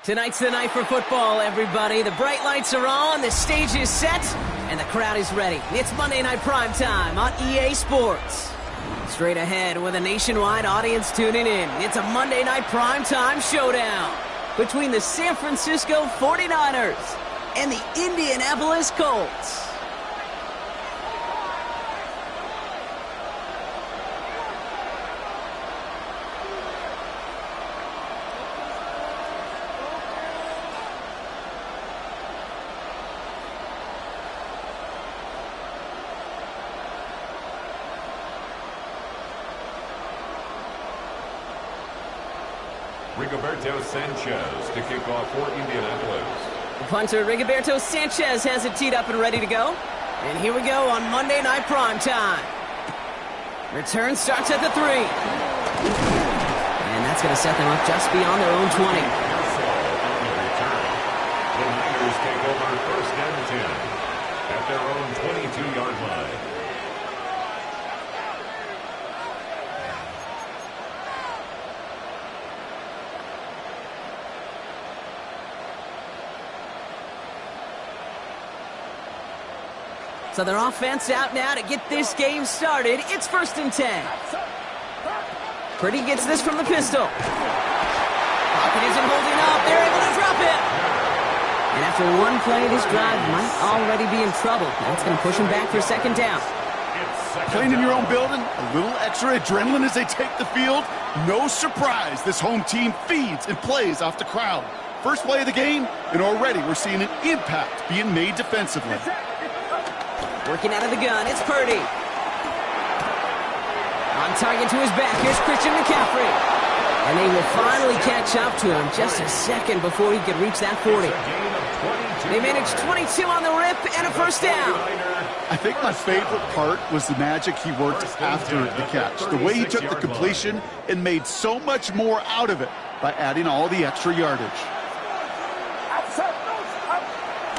Tonight's the night for football, everybody. The bright lights are on, the stage is set, and the crowd is ready. It's Monday Night Primetime on EA Sports. Straight ahead with a nationwide audience tuning in, it's a Monday Night Primetime showdown between the San Francisco 49ers and the Indianapolis Colts. Rigoberto Sanchez to kick off for Indianapolis. The punter, Rigoberto Sanchez, has it teed up and ready to go. And here we go on Monday Night Primetime. Return starts at the 3. And that's going to set them up just beyond their own 20. The Niners take over first and 10 at their own 22-yard line. So their offense out now to get this game started. It's first and 10. Purdy gets this from the pistol. Pocket isn't holding up. They're able to drop it. And after one play, this drive might already be in trouble. That's going to push him back for second down. Playing in your own building, a little extra adrenaline as they take the field. No surprise, this home team feeds and plays off the crowd. First play of the game, and already we're seeing an impact being made defensively. Working out of the gun, it's Purdy. On target to his back, here's Christian McCaffrey. And they will finally catch up to him just a second before he could reach that 40. They managed 22 on the rip and a first down. I think my favorite part was the magic he worked after the catch. The way he took the completion and made so much more out of it by adding all the extra yardage.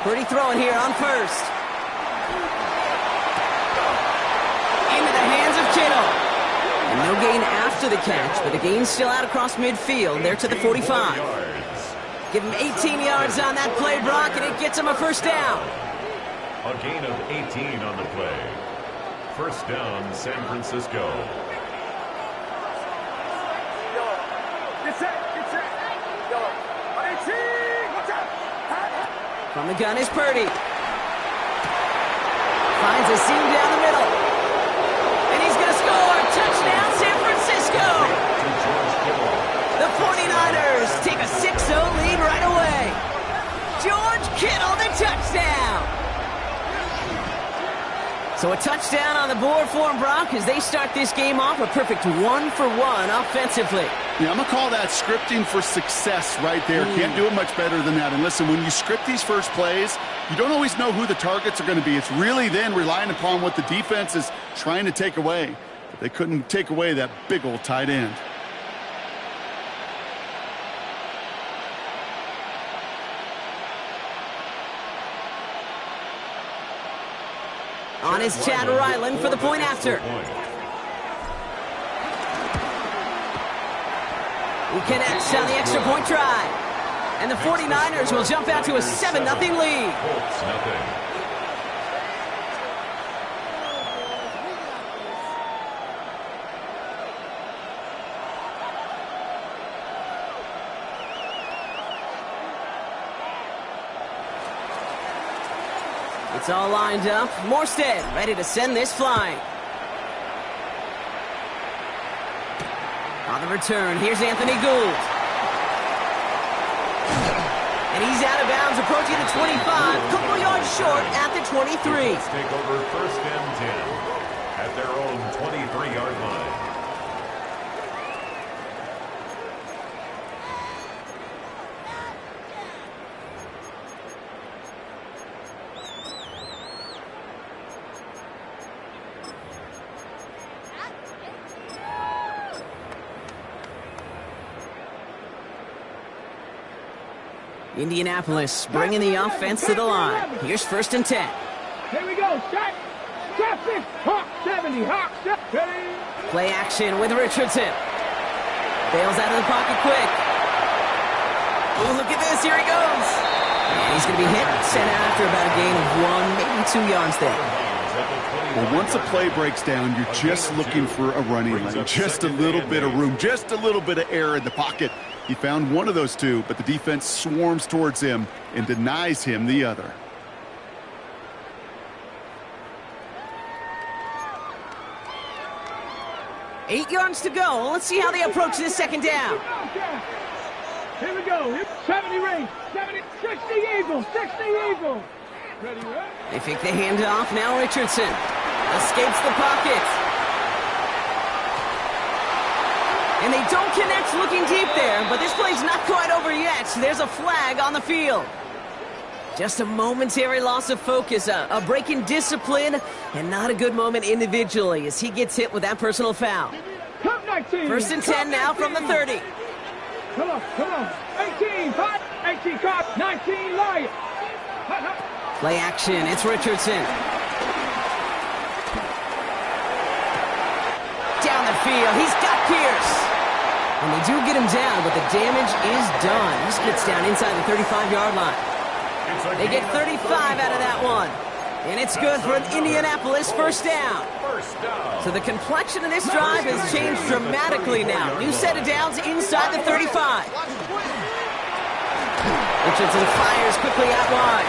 Purdy throwing here on first. And no gain after the catch, but the gain's still out across midfield. They're to the 45. Give him 18 yards on that play, Brock, and it gets him a first down. A gain of 18 on the play. First down, San Francisco. From the gun is Purdy. Finds a seam down the middle. And he's going to score. Touchdown, San Francisco. The 49ers take a 6-0 lead right away. George Kittle, the touchdown. So a touchdown on the board for him, Brock, as they start this game off a perfect 1-for-1 offensively. Yeah, I'm going to call that scripting for success right there. Can't do it much better than that. And listen, when you script these first plays, you don't always know who the targets are going to be. It's really then relying upon what the defense is trying to take away. But they couldn't take away that big old tight end. On is Chad Ryland for the point after. He connects on the extra point try. And the 49ers will jump out to a 7-0 lead. It's all lined up. Morstead ready to send this flying. On the return, here's Anthony Gould. And he's out of bounds, approaching the 25. Couple yards short at the 23. Take over first and 10 at their own 23-yard line. Indianapolis bringing the offense to the line. Here's first and 10. Here we go. Shot. Traffic. Hawk 70. Hawk 70. Play action with Richardson. Bails out of the pocket quick. Oh, look at this. Here he goes. And he's going to be hit, sent out after about a gain of 1, maybe 2 yards there. Well, once a play breaks down, you're just looking for a running lane. Just a little bit of room, just a little bit of air in the pocket. He found one of those two, but the defense swarms towards him and denies him the other. Eight yards to go. Let's see how they approach this second down. Here we go. 70 range. 70, 60 Eagles. 60 Eagles. Ready, right? They fake the handoff. Now Richardson escapes the pocket. And they don't connect looking deep there, but this play's not quite over yet. There's a flag on the field. Just a momentary loss of focus, a break in discipline, and not a good moment individually as he gets hit with that personal foul. Come 19. First and 10 now from the 30. Come on, come on. 18, hot. 18, cop. 19, lion. Play action, it's Richardson. Down the field, he's got Pierce. And they do get him down, but the damage is done. He splits down inside the 35-yard line. They get 35 out of that one. And it's good for an Indianapolis first down. So the complexion of this drive has changed dramatically now. New set of downs inside the 35. Richardson fires quickly out wide.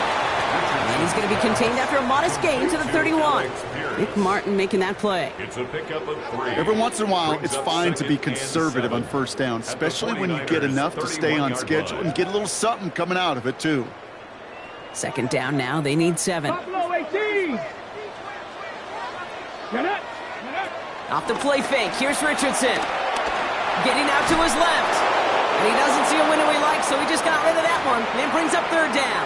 And he's going to be contained after a modest gain to the 31. Nick Martin making that play. It's a pickup of 3. Every once in a while, it's fine to be conservative on first down, especially when you get enough to stay on schedule and get a little something coming out of it, too. Second down now. They need 7. Buffalo 18. Get it. Off the play fake. Here's Richardson. Getting out to his left. And he doesn't see a window he likes, so he just got rid of that one. And brings up third down.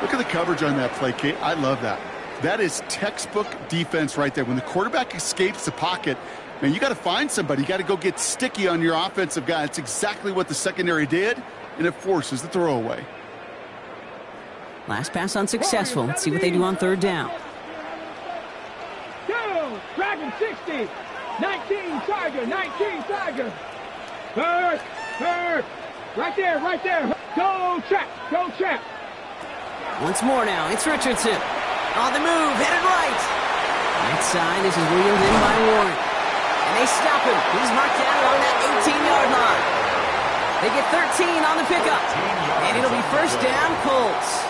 Look at the coverage on that play, Kate. I love that. That is textbook defense right there. When the quarterback escapes the pocket, man, you got to find somebody. You got to go get sticky on your offensive guy. That's exactly what the secondary did, and it forces the throwaway. Last pass unsuccessful. Let's see what they do on third down. Go. Dragon 60. 19 Tiger. 19 Tiger. Third. Right there. Go check. Once more now, it's Richardson. On the move, headed right. Right side, this is wheeled in by Warren. And they stop him. He's marked down along that 18-yard line. They get 13 on the pickup. And it'll be first down, Colts.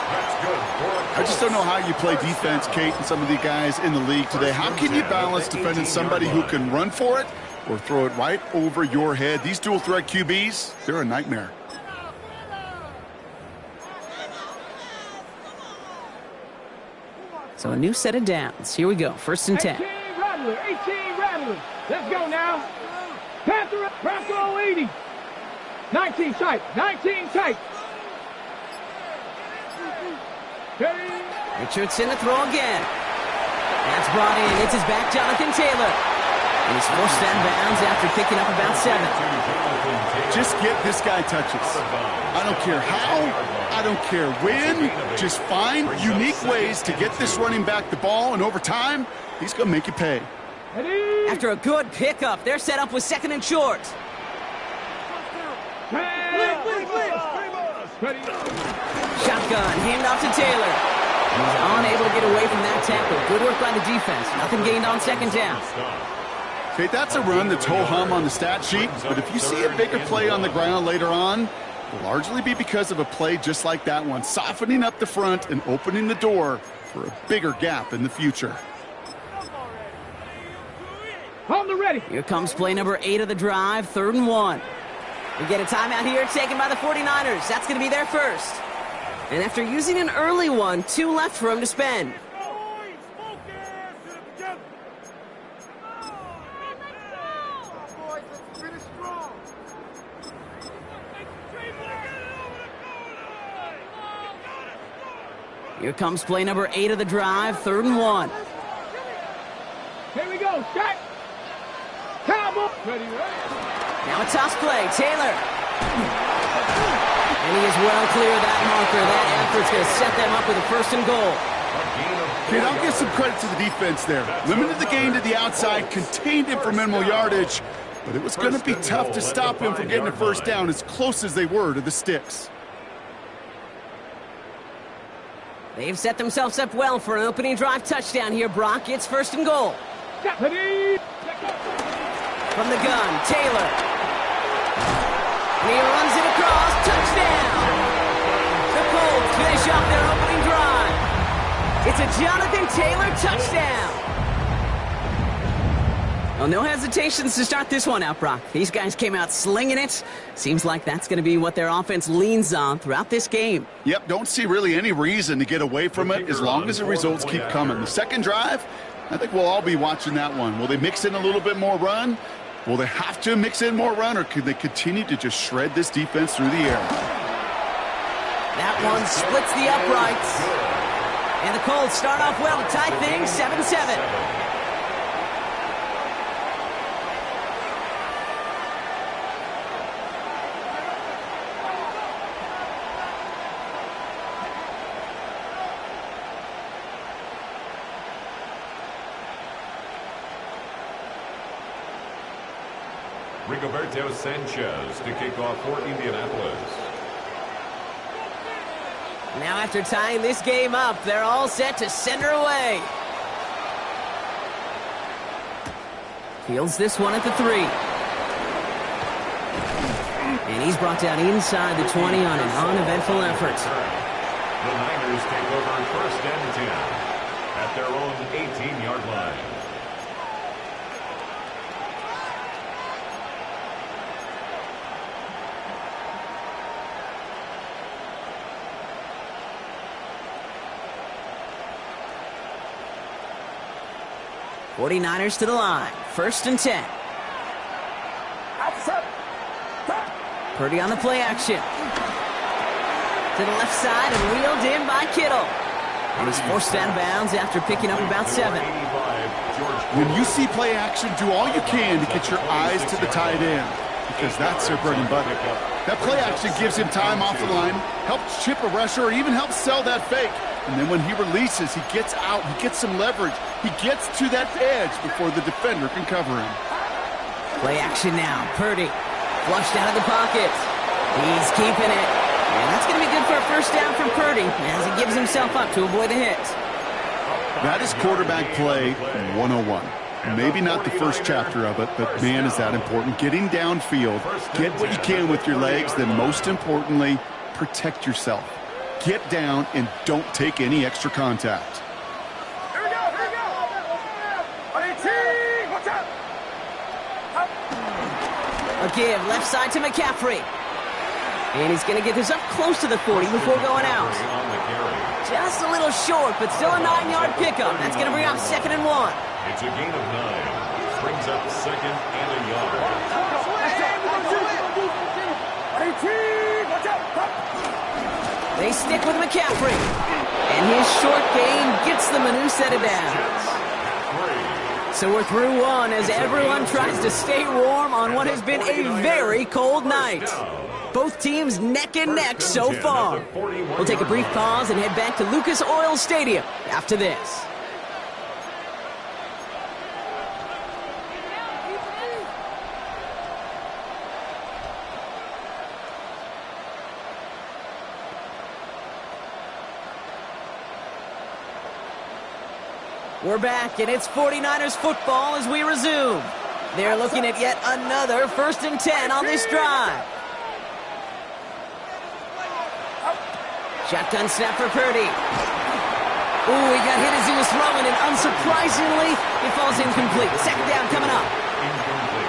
I just don't know how you play defense, Kate, and some of the guys in the league today. How can you balance defending somebody who can run for it or throw it right over your head? These dual-threat QBs, they're a nightmare. So a new set of downs. Here we go. First and 10. 18 Rattler. Let's go now. Panther 80. 19 tight. Richardson to throw again. That's brought in. It's his back, Jonathan Taylor. And he's forced out of bounds after picking up about 7. Just get this guy touches. I don't care how, I don't care when. Just find unique ways to get this running back the ball, and over time, he's going to make you pay. After a good pickup, they're set up with second and short. Shotgun, handoff to Taylor. He's unable to get away from that tackle. Good work by the defense. Nothing gained on second down. Okay, that's a run that's ho-hum on the stat sheet, but if you see a bigger play on the ground later on, it'll largely be because of a play just like that one, softening up the front and opening the door for a bigger gap in the future. On the ready. Here comes play number 8 of the drive, 3rd and 1. We get a timeout here taken by the 49ers. That's going to be their first. And after using an early one, 2 left for him to spend. Here comes play number 8 of the drive, 3rd and 1. Here we go, shot. Cowboy. Ready. Now a toss play, Taylor. And he is well clear of that marker. That effort's going to set them up with a 1st and goal. Okay, I'll give some credit to the defense there. Limited the gain to the outside, contained him for minimal yardage, but it was going to be tough to stop him from getting a first down as close as they were to the sticks. They've set themselves up well for an opening drive touchdown here, Brock. It's 1st and goal. From the gun, Taylor. And he runs it across. Touchdown! The Colts finish off their opening drive. It's a Jonathan Taylor touchdown. Well, no hesitations to start this one out, Brock. These guys came out slinging it. Seems like that's going to be what their offense leans on throughout this game. Yep, don't see really any reason to get away from it as long as the results keep coming. The second drive, I think we'll all be watching that one. Will they mix in a little bit more run? Will they have to mix in more run, or could they continue to just shred this defense through the air? That one splits the uprights. And the Colts start off well to tie things 7-7. Rigoberto Sanchez to kick off for Indianapolis. Now after tying this game up, they're all set to send her away. Fields this one at the 3. And he's brought down inside the 20 on an uneventful effort. The Niners take over 1st and 10 at their own 18-yard line. '49ers to the line. 1st and 10. Purdy on the play action. To the left side and wheeled in by Kittle. And he's forced out of bounds after picking up about 7. When you see play action, do all you can to get your eyes to the tight end, because that's their bread and butter. That play action gives him time off the line, helps chip a rusher, or even helps sell that fake. And then when he releases, he gets out, he gets some leverage. He gets to that edge before the defender can cover him. Play action now. Purdy flushed out of the pocket. He's keeping it. And that's going to be good for a first down from Purdy as he gives himself up to avoid the hit. That is quarterback play 101. Maybe not the first chapter of it, but man, is that important. Getting downfield, get what you can with your legs, then most importantly, protect yourself. Get down and don't take any extra contact. Here we go, here we go. Watch out. A give left side to McCaffrey. And he's going to get this up close to the 40 before going out. Just a little short, but still a 9-yard pickup. That's going to bring up 2nd and 1. It's a gain of 9. Brings up 2nd and a yard. They stick with McCaffrey. And his short gain gets them a new set of downs. So we're through one as everyone tries to stay warm on what has been a very cold night. Both teams neck and neck so far. We'll take a brief pause and head back to Lucas Oil Stadium after this. We're back, and it's 49ers football as we resume. They're looking at yet another 1st and 10 on this drive. Shotgun snap for Purdy. Ooh, he got hit as he was throwing, and unsurprisingly, it falls incomplete. 2nd down coming up.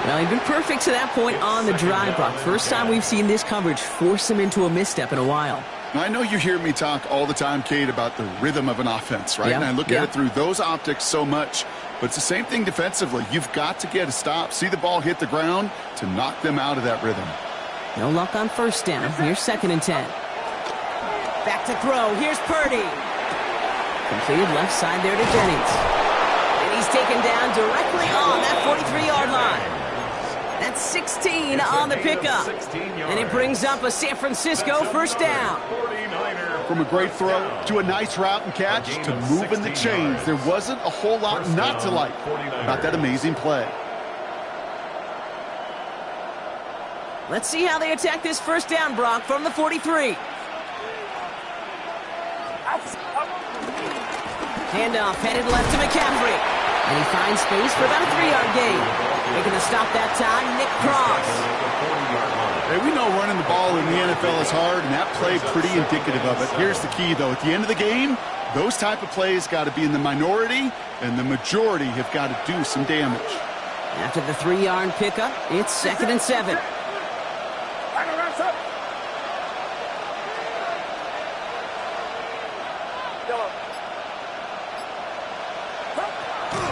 Well, he'd been perfect to that point on the drive, Brock. First time we've seen this coverage force him into a misstep in a while. Now, I know you hear me talk all the time, Kate, about the rhythm of an offense, right? Yeah, and I look at it through those optics so much. But it's the same thing defensively. You've got to get a stop, see the ball hit the ground to knock them out of that rhythm. No luck on 1st down. Here's 2nd and 10. Back to throw. Here's Purdy. Completed left side there to Jennings. And he's taken down directly on that 43-yard line. That's 16 on the pickup. And it brings up a San Francisco 1st down. From a great throw to a nice route and catch to moving the chains, there wasn't a whole lot not to like about that amazing play. Let's see how they attack this first down, Brock, from the 43. Handoff headed left to McCaffrey. And he finds space for about a 3-yard gain. Making the stop that time, Nick Cross. Hey, we know running the ball in the NFL is hard, and that play pretty indicative of it. Here's the key, though. At the end of the game, those type of plays got to be in the minority, and the majority have got to do some damage. After the 3-yard pickup, it's 2nd and 7.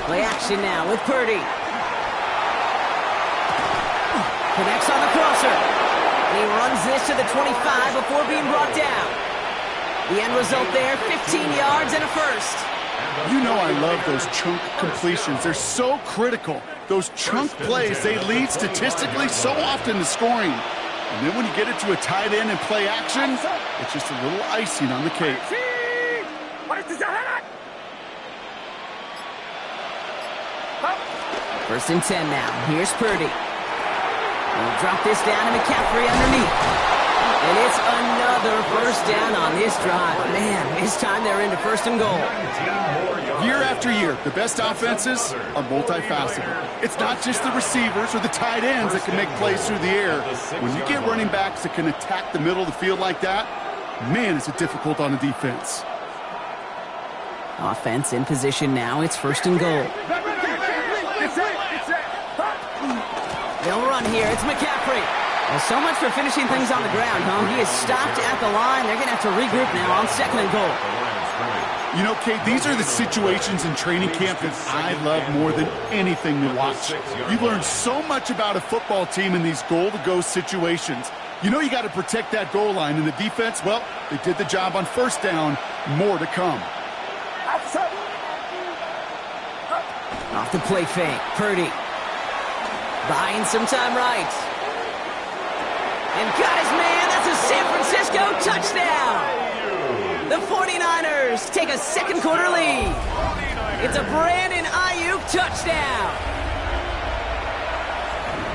Play action now with Purdy. Connects on the crosser. And he runs this to the 25 before being brought down. The end result there, 15 yards and a first. You know I love those chunk completions. They're so critical. Those chunk plays, they lead statistically so often to scoring. And then when you get it to a tight end and play action, it's just a little icing on the cake. First and 10 now. Here's Purdy. He'll drop this down to McCaffrey underneath. And it's another first down on this drive. Man, this time they're into 1st and goal. Year after year, the best offenses are multifaceted. It's not just the receivers or the tight ends that can make plays through the air. When you get running backs that can attack the middle of the field like that, man, is it difficult on the defense. Offense in position now. It's 1st and goal. They'll run here. It's McCaffrey. Well, so much for finishing things on the ground, huh? He is stopped at the line. They're going to have to regroup now on 2nd and goal. You know, Kate, these are the situations in training camp that I love more than anything to watch. You learn so much about a football team in these goal-to-go situations. You know you got to protect that goal line, and the defense, well, they did the job on 1st down. More to come. Off the play fake, Purdy. Buying some time right. And got his man. That's a San Francisco touchdown. The 49ers take a 2nd quarter lead. It's a Brandon Ayuk touchdown.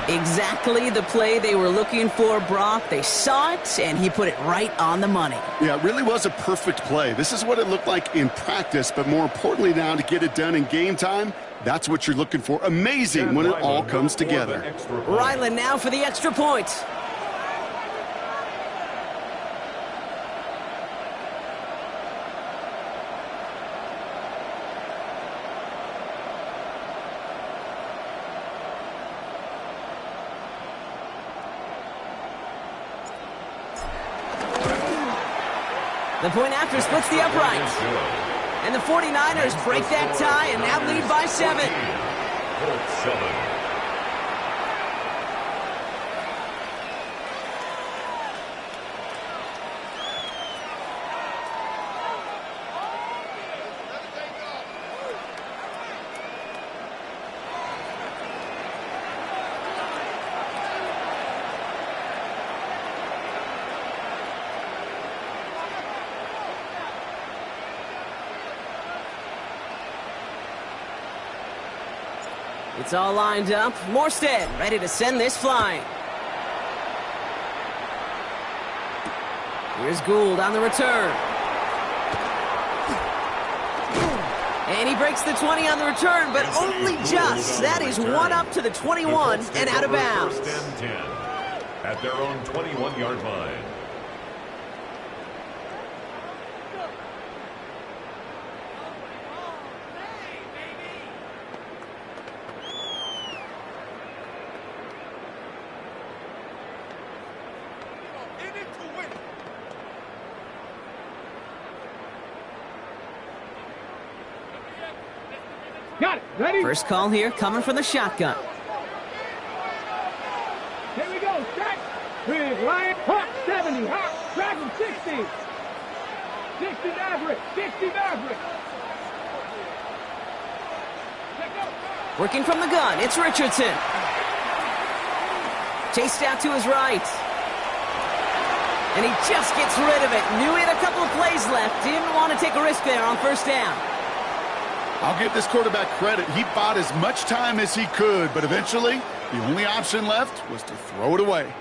Exactly the play they were looking for, Brock. They saw it, and he put it right on the money. Yeah, it really was a perfect play. This is what it looked like in practice, but more importantly now to get it done in game time, that's what you're looking for. Amazing when it all comes together. Ryland now for the extra point. The point after splits the uprights. And the 49ers break that tie and now lead by 7. Colts 7. It's all lined up. Morstead ready to send this flying. Here's Gould on the return. And he breaks the 20 on the return, but only just. That is one up to the 21 and out of bounds. First and 10 at their own 21-yard line. Got it. Ready? First call here coming from the shotgun. Here we go. Set. With line. Hot 70. Hot. Dragon 60. 60 Maverick. 60 Maverick. Working from the gun, it's Richardson. Chased out to his right. And he just gets rid of it. Knew he had a couple of plays left. Didn't want to take a risk there on 1st down. I'll give this quarterback credit. He bought as much time as he could, but eventually the only option left was to throw it away.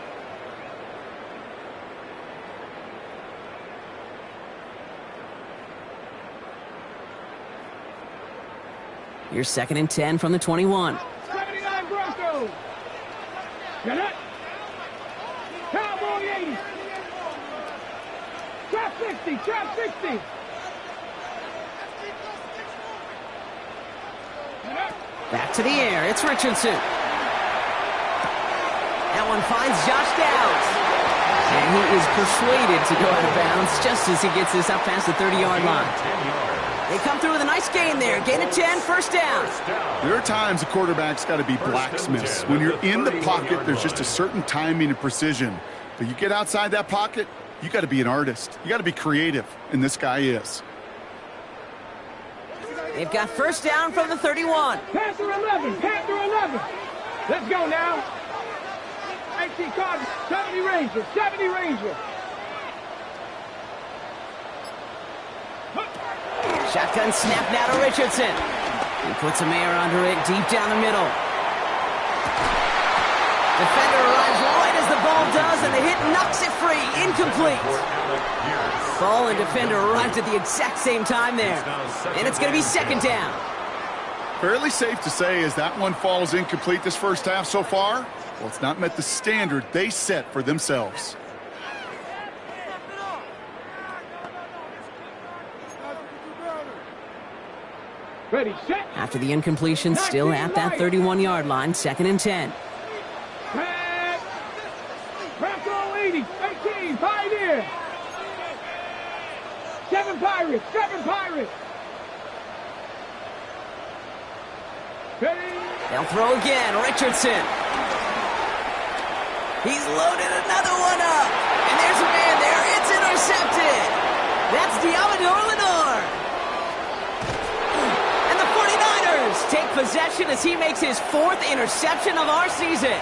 Here's 2nd and 10 from the 21. 79 Broncos. Get it. Cowboy 80. Trap 60. Trap 60. Back to the air. It's Richardson. That one finds Josh Downs. And he is persuaded to go out of bounds just as he gets this up past the 30-yard line. They come through with a nice gain there. Gain of 10, first down. There are times a quarterback's got to be blacksmiths. When you're in the pocket, there's just a certain timing and precision. But you get outside that pocket, you got to be an artist. You got to be creative, and this guy is. They've got first down from the 31. Panther 11. Panther 11. Let's go now. 18 Cardinals. 70 Rangers. 70 Rangers. Shotgun snap now to Richardson. He puts a Mayer under it deep down the middle. Defender arrives right as the ball does, and the hit knocks it free. Incomplete. Ball and defender arrived at the exact same time there. And it's going to be 2nd down. Fairly safe to say as that one falls incomplete this first half so far, well, it's not met the standard they set for themselves. Ready, set. After the incompletion, still at that 31-yard line, 2nd and 10. Set. Bronco 80. 18. Pioneer. 7 Pirates. 7 Pirates. Ready. They'll throw again. Richardson. He's loaded another one up. And there's a man there. It's intercepted. That's Diamador Lenore. And the 49ers take possession as he makes his 4th interception of our season.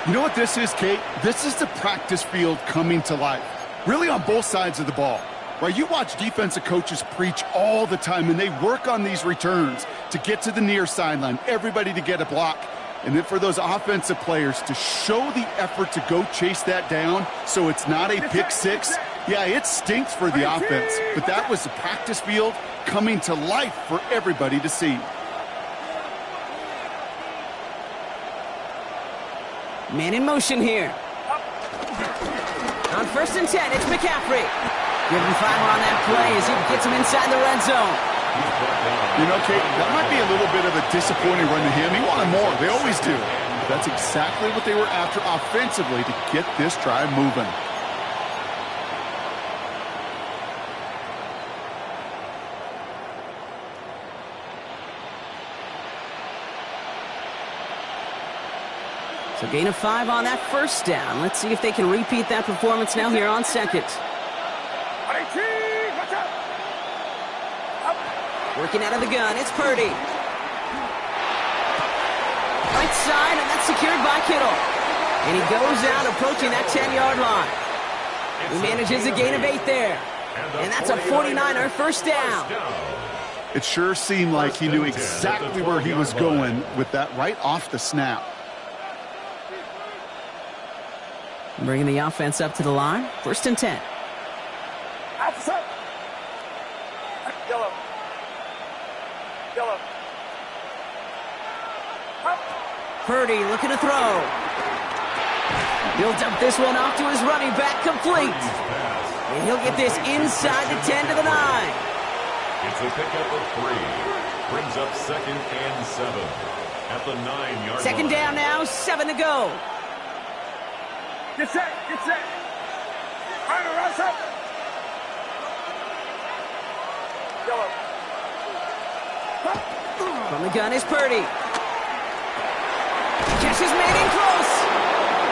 You know what this is, Kate? This is the practice field coming to life. Really on both sides of the ball. Right, you watch defensive coaches preach all the time, and they work on these returns to get to the near sideline, everybody to get a block. And then for those offensive players to show the effort to go chase that down so it's not a pick six, yeah, it stinks for the offense. But that was the practice field coming to life for everybody to see. Man in motion here. On 1st and 10, it's McCaffrey. Give him 5 on that play as he gets him inside the red zone. You know, Kate, that might be a little bit of a disappointing run to him. He wanted more. They always do. But that's exactly what they were after offensively to get this drive moving. So gain of 5 on that first down. Let's see if they can repeat that performance now here on 2nd. Working out of the gun, it's Purdy. Right side, and that's secured by Kittle. And he goes out approaching that 10-yard line. He manages a gain of 8 there. And that's a 49er first down. It sure seemed like he knew exactly where he was going with that right off the snap. Bringing the offense up to the line. 1st and 10. Purdy looking to throw. He'll dump this one off to his running back, complete. And he'll get this inside the 10 to the 9. It's a pickup of 3. Brings up 2nd and 7 at the 9-yard line. 2nd down now, 7 to go. Get set. Get set. Right, rush up. From the gun is Purdy. Catches Manning close.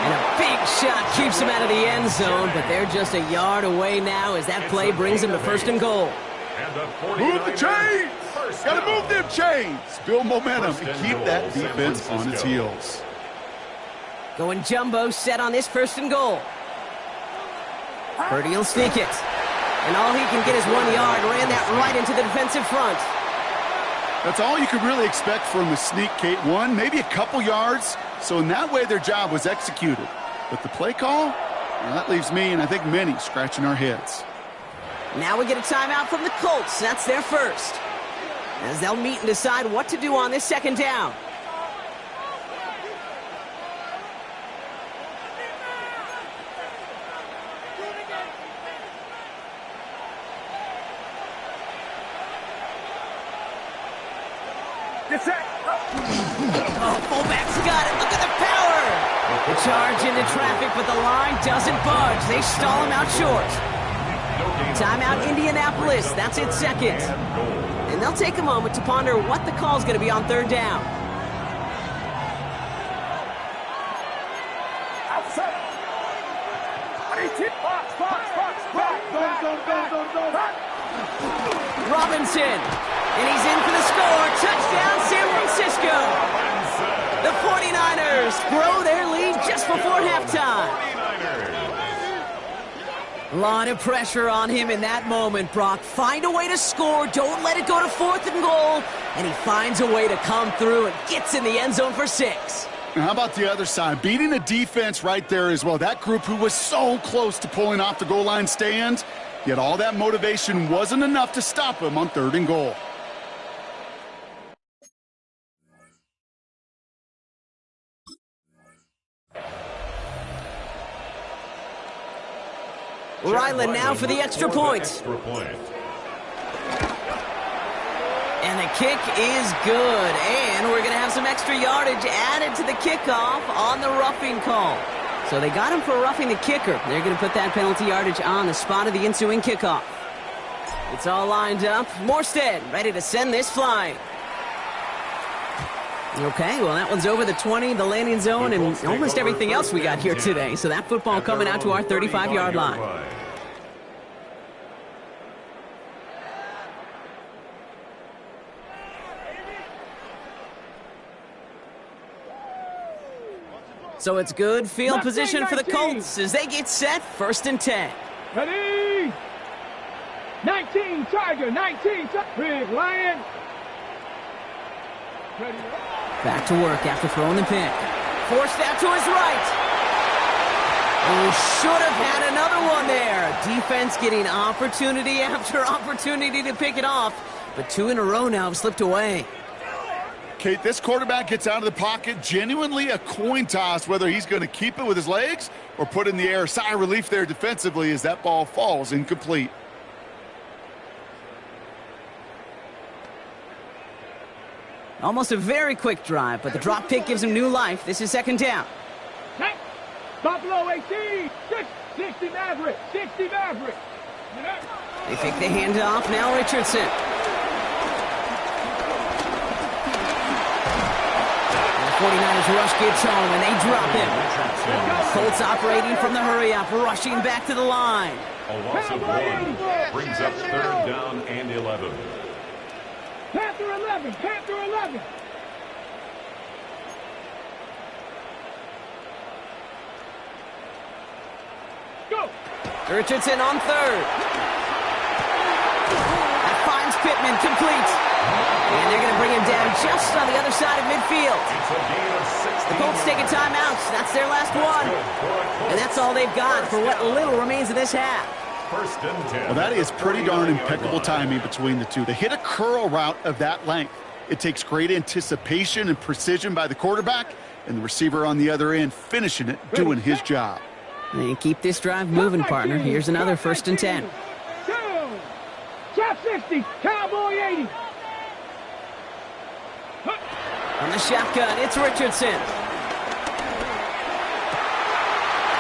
And a big shot keeps him out of the end zone, but they're just a yard away now as that play brings him to 1st and goal. Move the chains! Gotta move them chains! Build momentum and keep that defense on its heels. Going jumbo set on this 1st and goal. Purdy will sneak it. And all he can get is 1 yard. Ran that right into the defensive front. That's all you could really expect from the sneak, Kate. 1, maybe a couple yards. So in that way, their job was executed. But the play call, well, that leaves me and I think many scratching our heads. Now we get a timeout from the Colts. That's their first. as they'll meet and decide what to do on this second down. Oh, fullback's got it. Look at the power. The charge into traffic, but the line doesn't budge. They stall him out short. Timeout, Indianapolis. That's its second. And they'll take a moment to ponder what the call's going to be on third down. Robinson. And he's in for the score. Touchdown, San Francisco. The 49ers grow their lead just before halftime. A lot of pressure on him in that moment, Brock. Find a way to score. Don't let it go to 4th and goal. And he finds a way to come through and gets in the end zone for 6. Now, how about the other side? Beating the defense right there as well. That group who was so close to pulling off the goal line stand, yet all that motivation wasn't enough to stop him on 3rd and goal. Ryland now for the extra point. And the kick is good. And we're going to have some extra yardage added to the kickoff on the roughing call. So they got him for roughing the kicker. They're going to put that penalty yardage on the spot of the ensuing kickoff. It's all lined up. Morstead ready to send this flying. Okay, well, that one's over the 20, the landing zone, and almost everything else we got here today. So that football coming out to our 35-yard line. So it's good field position for the Colts as they get set, 1st and 10. Ready? 19, Tiger, 19, Big Lion. Ready? Back to work after throwing the pick. Forced out to his right. Oh, should have had another one there. Defense getting opportunity after opportunity to pick it off. But 2 in a row now have slipped away. Kate, this quarterback gets out of the pocket, genuinely a coin toss, whether he's going to keep it with his legs or put it in the air. Sigh of relief there defensively as that ball falls incomplete. Almost a very quick drive, but the drop pick gives him new life. This is 2nd down. Buffalo 18, 60 Maverick, 60 Maverick. They fake the handoff, now Richardson. And the 49ers rush gets home, and they drop him. Colts operating from the hurry-up, rushing back to the line. A loss of 1 brings up 3rd down and 11. Panther 11, Panther 11. Go. Richardson on 3rd. That finds Pittman, complete. And they're going to bring him down just on the other side of midfield. The Colts take a timeout. That's their last one. And that's all they've got for what little remains of this half. 1st and 10. Well, that is pretty darn impeccable timing between the two. To hit a curl route of that length, it takes great anticipation and precision by the quarterback, and the receiver on the other end finishing it, doing his job. And keep this drive moving, partner. Here's another 1st and 10. Trap 60, Cowboy 80. On the shotgun, it's Richardson.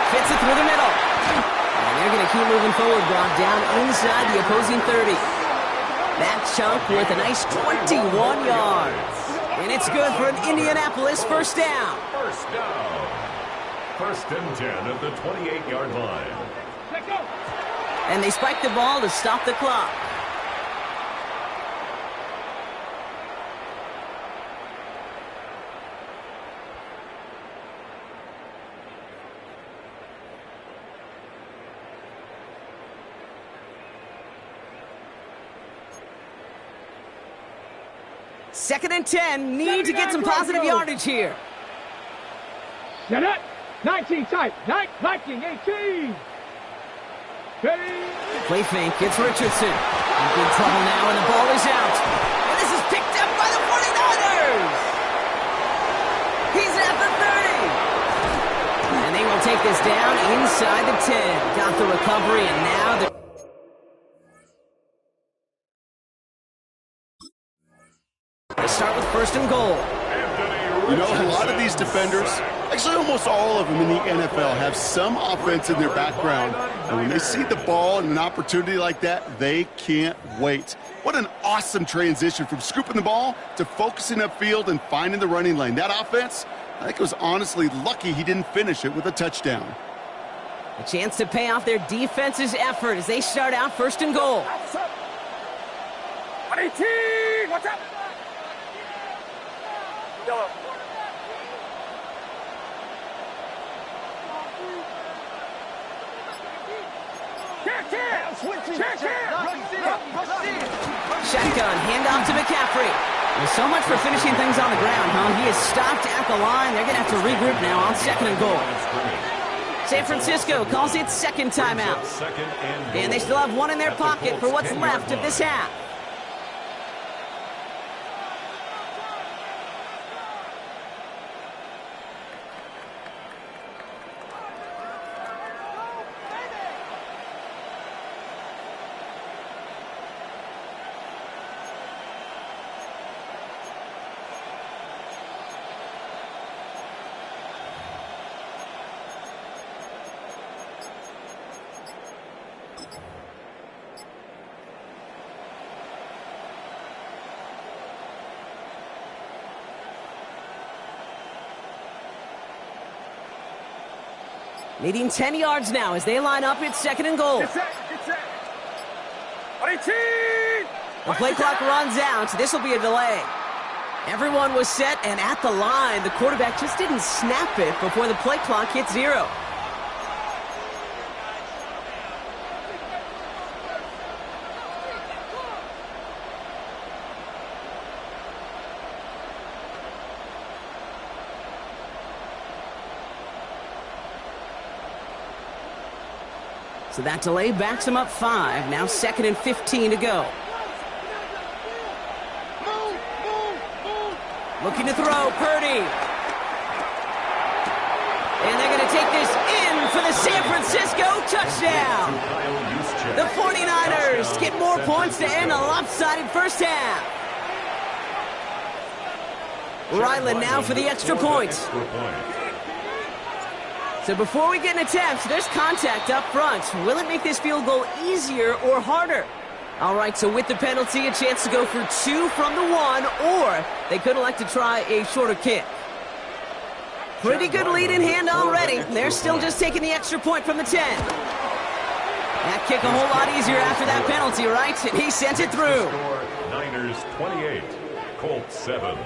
Fits it through the middle. And they're going to keep moving forward, Brock, down inside the opposing 30. That chunk worth a nice 21 yards. And it's good for an Indianapolis 1st down. 1st down. 1st and 10 at the 28-yard line. Let go. And they spike the ball to stop the clock. Second and 10, need to get some positive yardage here. Set up. 19 tight. 19, 18. Ready. Play fake, it's Richardson. In big trouble now, and the ball is out. And this is picked by the 49ers! He's at the 30! And they will take this down inside the 10. Got the recovery, and now they're... They start with 1st and goal. You know, a lot of these defenders, actually almost all of them in the NFL, have some offense in their background. And when they see the ball and an opportunity like that, they can't wait. What an awesome transition from scooping the ball to focusing upfield and finding the running lane. That offense, I think it was honestly lucky he didn't finish it with a touchdown. A chance to pay off their defense's effort as they start out 1st and goal. 18! What's up? Yellow. Shotgun, handoff to McCaffrey. There's so much for finishing things on the ground, huh? He is stopped at the line. They're going to have to regroup now on 2nd and goal. San Francisco calls it 2nd timeout. And they still have one in their pocket for what's left of this half. Needing 10 yards now as they line up at 2nd and goal. Get set. 18! The play clock runs out. This will be a delay. Everyone was set and at the line. The quarterback just didn't snap it before the play clock hit 0. So that delay backs him up 5. Now 2nd and 15 to go. Looking to throw, Purdy. And they're going to take this in for the San Francisco touchdown. The 49ers get more points to end a lopsided first half. Ryland now for the extra point. So before we get an attempt, there's contact up front. Will it make this field goal easier or harder? All right, so with the penalty, a chance to go for 2 from the 1, or they could elect to try a shorter kick. Pretty good lead in hand already. They're still just taking the extra point from the 10. That kick a whole lot easier after that penalty, right? And he sent it through. Niners 28, Colts 7.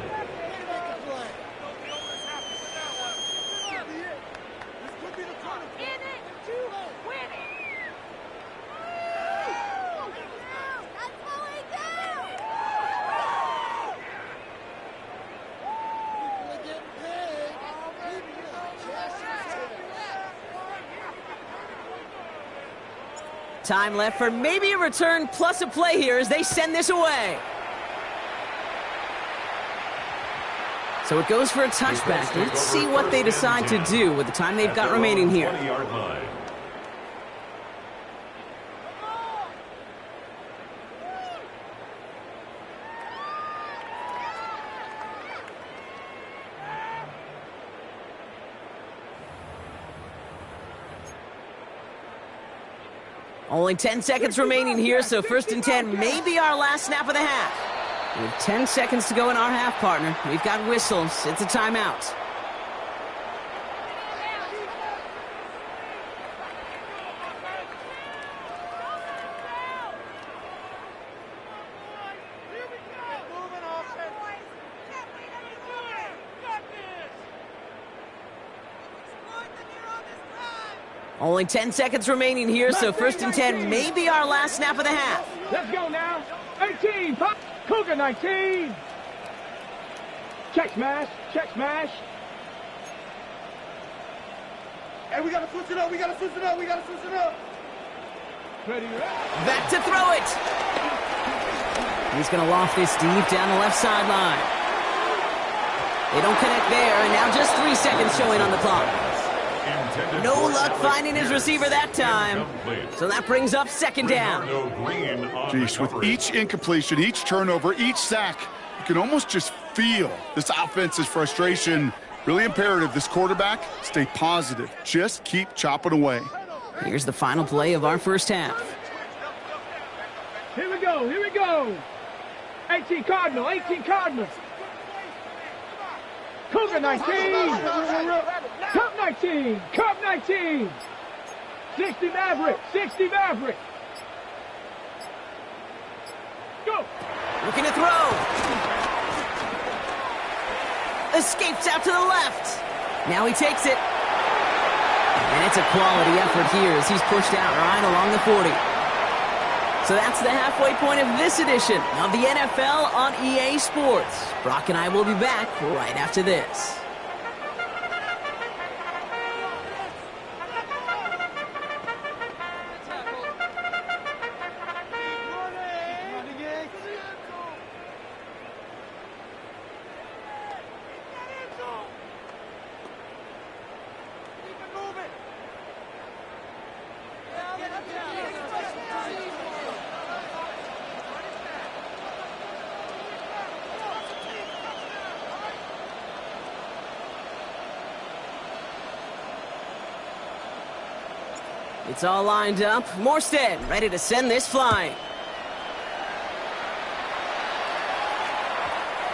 Time left for maybe a return plus a play here as they send this away. So it goes for a touchback. Let's see what they decide to do with the time they've got remaining here. 20-yard line. Only 10 seconds remaining here, so 1st and 10 may be our last snap of the half. With 10 seconds to go in our half, partner. We've got whistles. It's a timeout. Only 10 seconds remaining here, so 1st and 10 may be our last snap of the half. Let's go now. 18, pop. Cougar 19. Check smash. Hey, we gotta switch it up. Ready. Back to throw it. He's going to loft this deep down the left sideline. They don't connect there, and now just 3 seconds showing on the clock. No luck finding his receiver that time. So that brings up second down. Jeez, with each incompletion, each turnover, each sack, you can almost just feel this offense's frustration. Really imperative, this quarterback, stay positive. Just keep chopping away. Here's the final play of our first half. Here we go, here we go. 18 Cardinal, 18 Cardinal. Cougar 19. Cup 19, Cup 19. 60 Maverick, 60 Maverick. Go. Looking to throw. Escapes out to the left. Now he takes it. And it's a quality effort here as he's pushed out right along the 40. So that's the halfway point of this edition of the NFL on EA Sports. Brock and I will be back right after this. It's all lined up. Morstead ready to send this flying.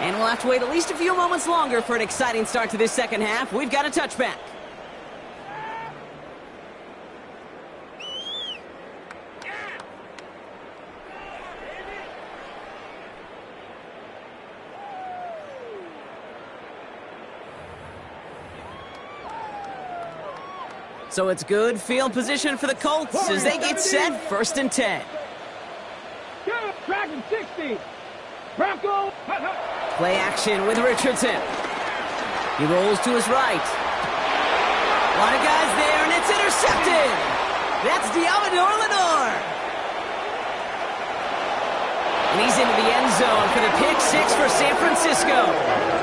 And we'll have to wait at least a few moments longer for an exciting start to this second half. We've got a touchback. So it's good field position for the Colts as they get set, 1st and 10. Dragon 60. Bronco. Play action with Richardson. He rolls to his right. A lot of guys there, and it's intercepted. That's Diamador Lenore. And he's into the end zone for the pick 6 for San Francisco.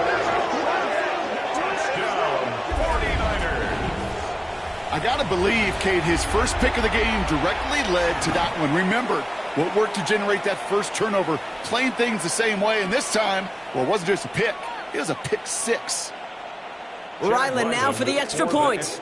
I got to believe, Kate, his first pick of the game directly led to that one. Remember what worked to generate that first turnover, playing things the same way, and this time, well, it wasn't just a pick. It was a pick 6. Ryland now for the extra point.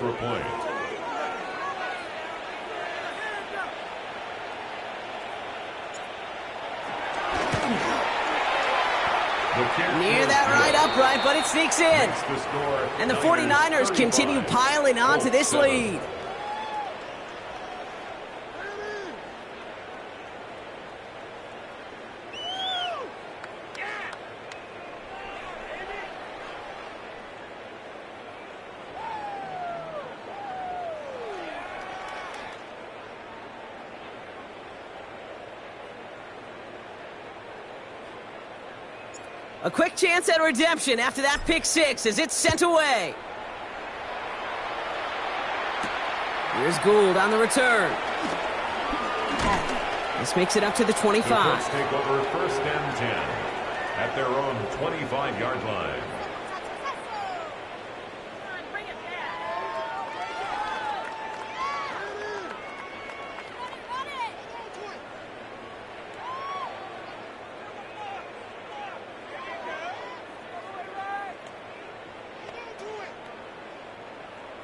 Near that right upright, but it sneaks in. And the 49ers continue piling on to this lead. A quick chance at redemption after that pick 6 as it's sent away. Here's Gould on the return. This makes it up to the 25. The Colts take over 1st and 10 at their own 25-yard line.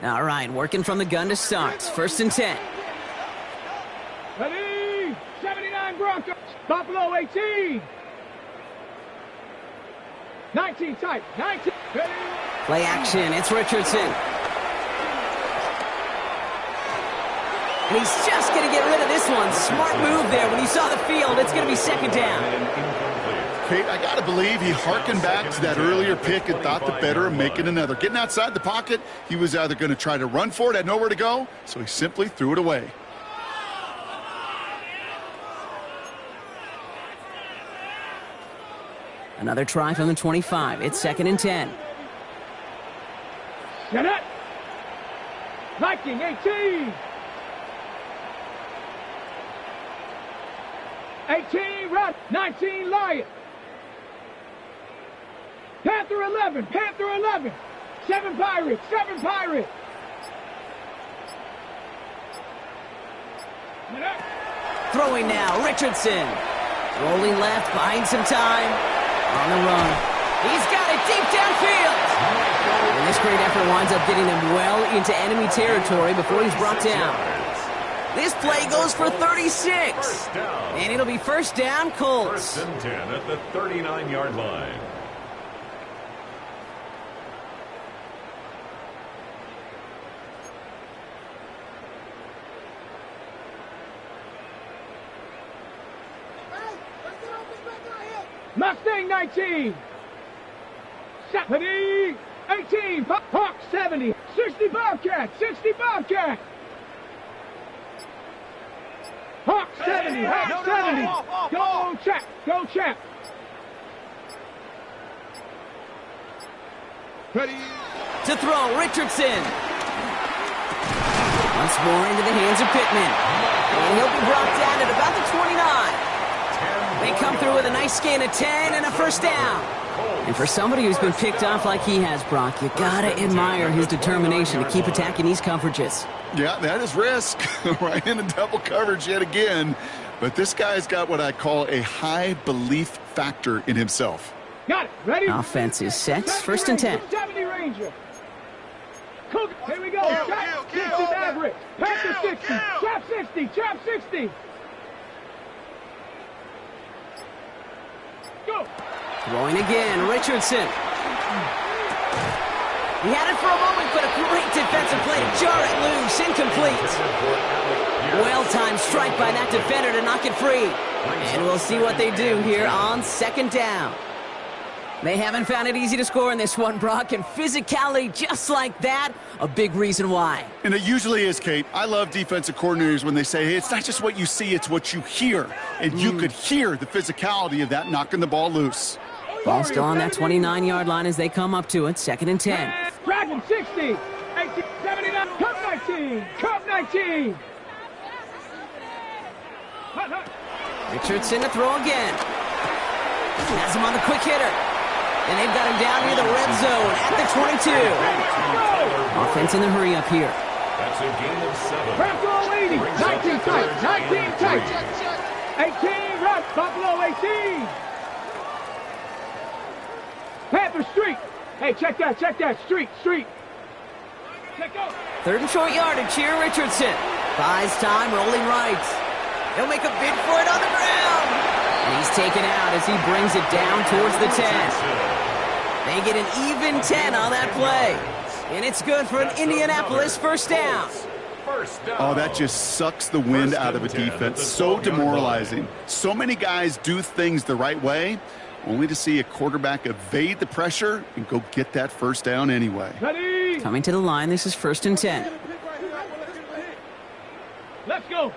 All right, working from the gun to start. 1st and 10. Ready? 79 Broncos. Buffalo 18. 19 tight. 19. Ready? Play action. It's Richardson. And he's just going to get rid of this one. Smart move there. When you saw the field, it's going to be 2nd down. Kate, I got to believe he hearkened back to that earlier pick and thought the better of making another. Getting outside the pocket, he was either going to try to run for it, had nowhere to go, so he simply threw it away. Another try from the 25. It's 2nd and 10. Get it. Viking 18. 18, Red. 19, Lion. Panther 11, Panther 11. 7 Pirates, 7 Pirates. Throwing now, Richardson. Rolling left, buying some time. On the run. He's got it deep downfield. And this great effort winds up getting them well into enemy territory before he's brought down. This play goes for 36. And it'll be first down, Colts. First and 10 at the 39-yard line. Mustang 19. 70. 18. Hawk 70. 60 Bobcat. 60 Bobcat. Hawk 70. Hawk 70. Go check. Go check. Ready. To throw, Richardson. Once more into the hands of Pittman. And he'll be brought down at about the 29. They come through with a nice gain of 10 and a first down. And for somebody who's been picked off like he has, Brock, you gotta admire his determination to keep attacking these coverages. Yeah, that is risk. Right into double coverage yet again. But this guy's got what I call a high belief factor in himself. Got it. Ready? Offense is set. First and 10. 70 Ranger. Cook. Here we go. Chop 60 Maverick. Panther 60. Chop 60. Chop 60. Go. Throwing again, Richardson. He had it for a moment, but a great defensive play to jar it loose, incomplete. Well-timed strike by that defender to knock it free. And we'll see what they do here on second down. They haven't found it easy to score in this one, Brock, and physicality just like that, a big reason why. And it usually is, Kate. I love defensive coordinators when they say, hey, it's not just what you see, it's what you hear. And you could hear the physicality of that knocking the ball loose. Ball still on that 29-yard line as they come up to it, second and 10. Dragon 60, 18, 79, Cup 19, Cup 19. Richardson to throw again. Has him on the quick hitter. And they've got him down near the red zone at the 22. Offense in the hurry up here. That's a gain of 7. Buffalo 80, 19 tight, 19 tight. 18, Rush, Buffalo 18. Panther Street. Hey, check that. Street. Check out. Third and short yardage here, Richardson. Buys time, rolling right. He'll make a bid for it on the ground. And he's taken out as he brings it down towards the 10. They get an even 10 on that play. And it's good for an Indianapolis first down. Oh, that just sucks the wind out of a defense. So demoralizing. So many guys do things the right way, only to see a quarterback evade the pressure and go get that first down anyway. Ready? Coming to the line, this is first and 10. Let's go.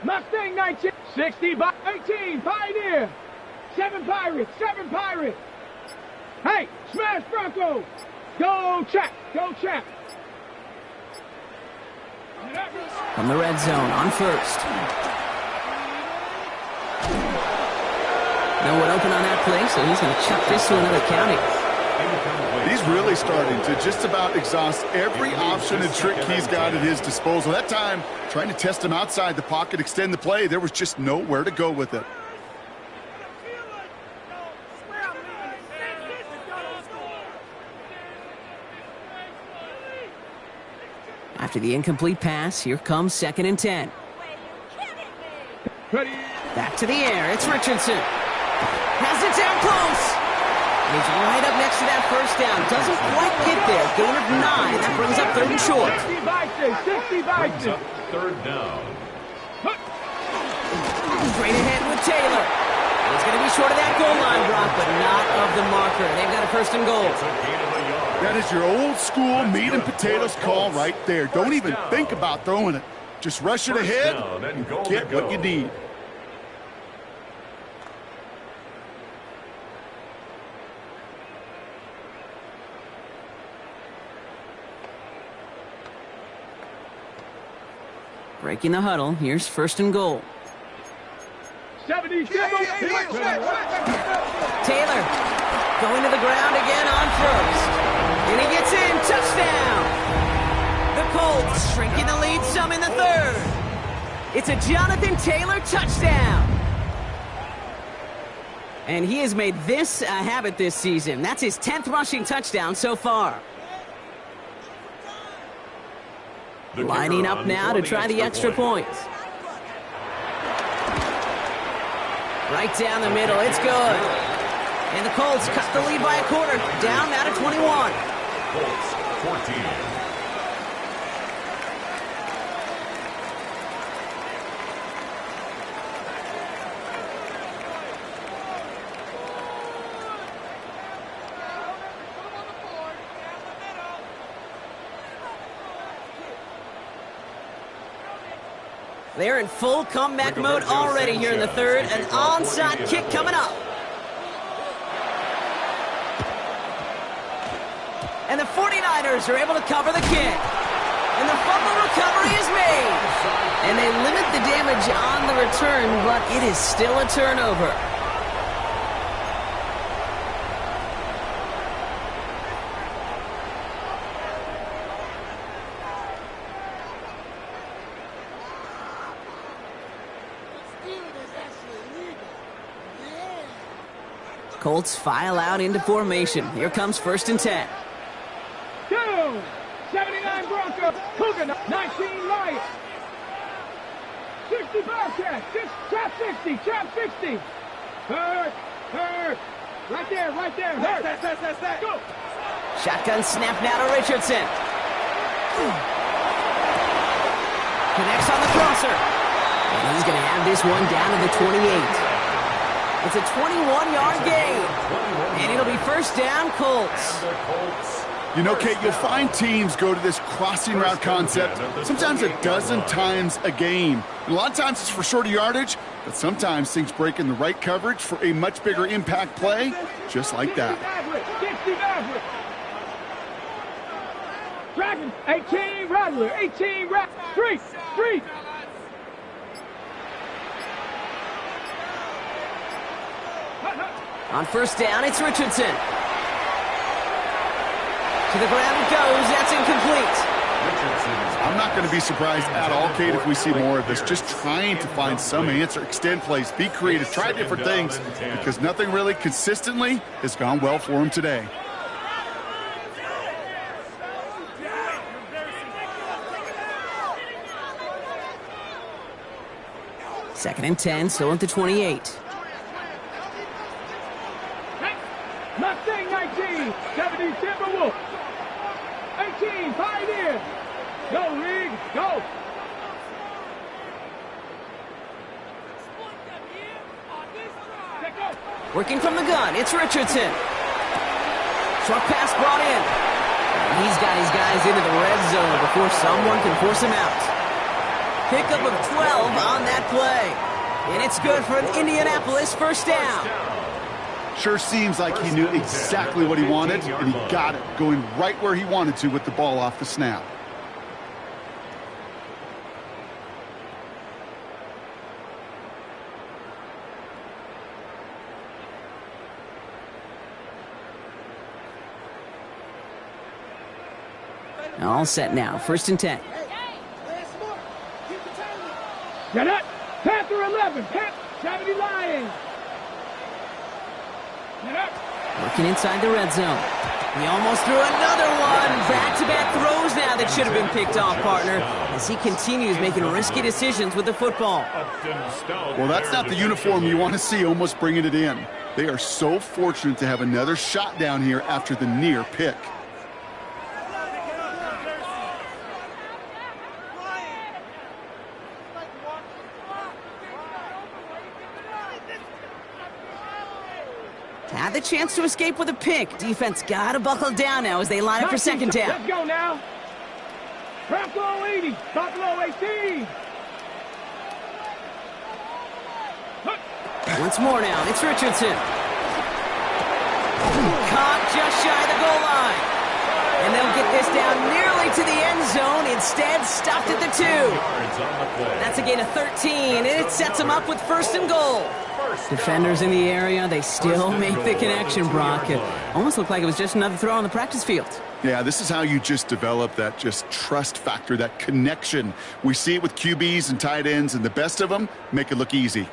Mustang 19, 60 by 18, Pioneer. 7 Pirates. Hey, smash Bronco. Go check. From the red zone on first. No one open on that play, so he's going to chuck this to another county. He's really starting to just about exhaust every option and trick he's got at his disposal. That time, trying to test him outside the pocket, extend the play, there was just nowhere to go with it. After the incomplete pass, here comes second and 10. Ready? Back to the air, it's Richardson. Has it down close. He's right up next to that first down. Doesn't quite get there. Gain of 9. That brings up third and short. 60 by 6. Third down. Straight ahead with Taylor. He's going to be short of that goal line, Brock, but not of the marker. They've got a first and goal. That is your old school meat and potatoes call right there. Don't even think about throwing it. Just rush it ahead and get what you need. Breaking the huddle. Here's first and goal. 70 Taylor going to the ground again on first. And he gets in. Touchdown. The Colts shrinking the lead some in the third. It's a Jonathan Taylor touchdown. And he has made this a habit this season. That's his 10th rushing touchdown so far. Lining up now to try the extra points. Right down the middle. It's good. And the Colts cut the lead by a quarter. Down now to 21. Colts 14. They're in full comeback mode already here in the third. An onside kick coming up. And the 49ers are able to cover the kick. And the fumble recovery is made. And they limit the damage on the return, but it is still a turnover. Colts file out into formation. Here comes 1st and 10. 79 Broncos, Cougar, 19 Lions. 60 Bearcats, trap 60, trap 60. Hurt. Right there, hurt. That's. Go. Shotgun snap now to Richardson. Connects on the crosser. And he's going to have this one down to the 28. It's a 21-yard gain. And it'll be 1st down, Colts. You know, Kate, you'll find teams go to this crossing route concept sometimes a dozen times a game. And a lot of times it's for shorter yardage, but sometimes things break in the right coverage for a much bigger impact play, just like that. 18 Rattler, 18 Rattler, street. On 1st down, it's Richardson. To the ground it goes. That's incomplete. I'm not going to be surprised at all, Kate, if we see more of this. Just trying to find some answer, extend plays, be creative, try different things, because nothing really consistently has gone well for him today. Second and 10, still at the 28. Mustang 19, 70 Timberwolves. 18 Pioneer. Go, League, go. Working from the gun, it's Richardson. Short pass brought in. And he's got his guys into the red zone before someone can force him out. Pickup of 12 on that play. And it's good for an Indianapolis 1st down. Sure seems like he knew exactly what he wanted, and he got it, going right where he wanted to with the ball off the snap. All set now, 1st and 10. Get up. Panther 11, 70 Lions. Working inside the red zone. He almost threw another one. Back-to-back throws now that should have been picked off, partner, as he continues making risky decisions with the football. Well, that's not the uniform you want to see almost bringing it in. They are so fortunate to have another shot down here after the near pick. Had the chance to escape with a pick. Defense got to buckle down now as they line up for 2nd down. Let's go now. Bronco 80, Buffalo 18. Once more now, it's Richardson. Caught just shy of the goal line. And they'll get this down nearly to the end zone. It's instead stopped at the 2. That's a gain of 13, and it sets them up with 1st and goal. Defenders in the area, they still make the connection, Brock. It almost looked like it was just another throw on the practice field. Yeah, this is how you just develop that just trust factor, that connection. We see it with QBs and tight ends, and the best of them make it look easy.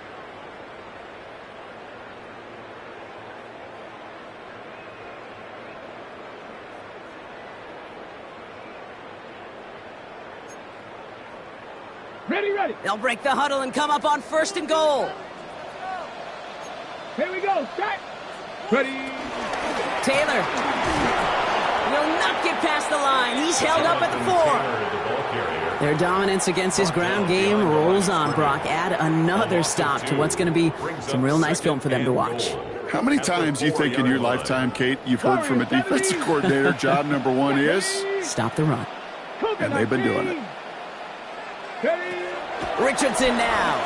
Ready. They'll break the huddle and come up on 1st and goal. Here we go. Set. Ready. Taylor will not get past the line. He's held up at the 4. Their dominance against his ground game rolls on, Brock. Add another stop to what's going to be some real nice film for them to watch. How many times do you think in your lifetime, Kate, you've heard from a defensive coordinator, job number 1 is? Stop the run. And they've been doing it. Richardson now.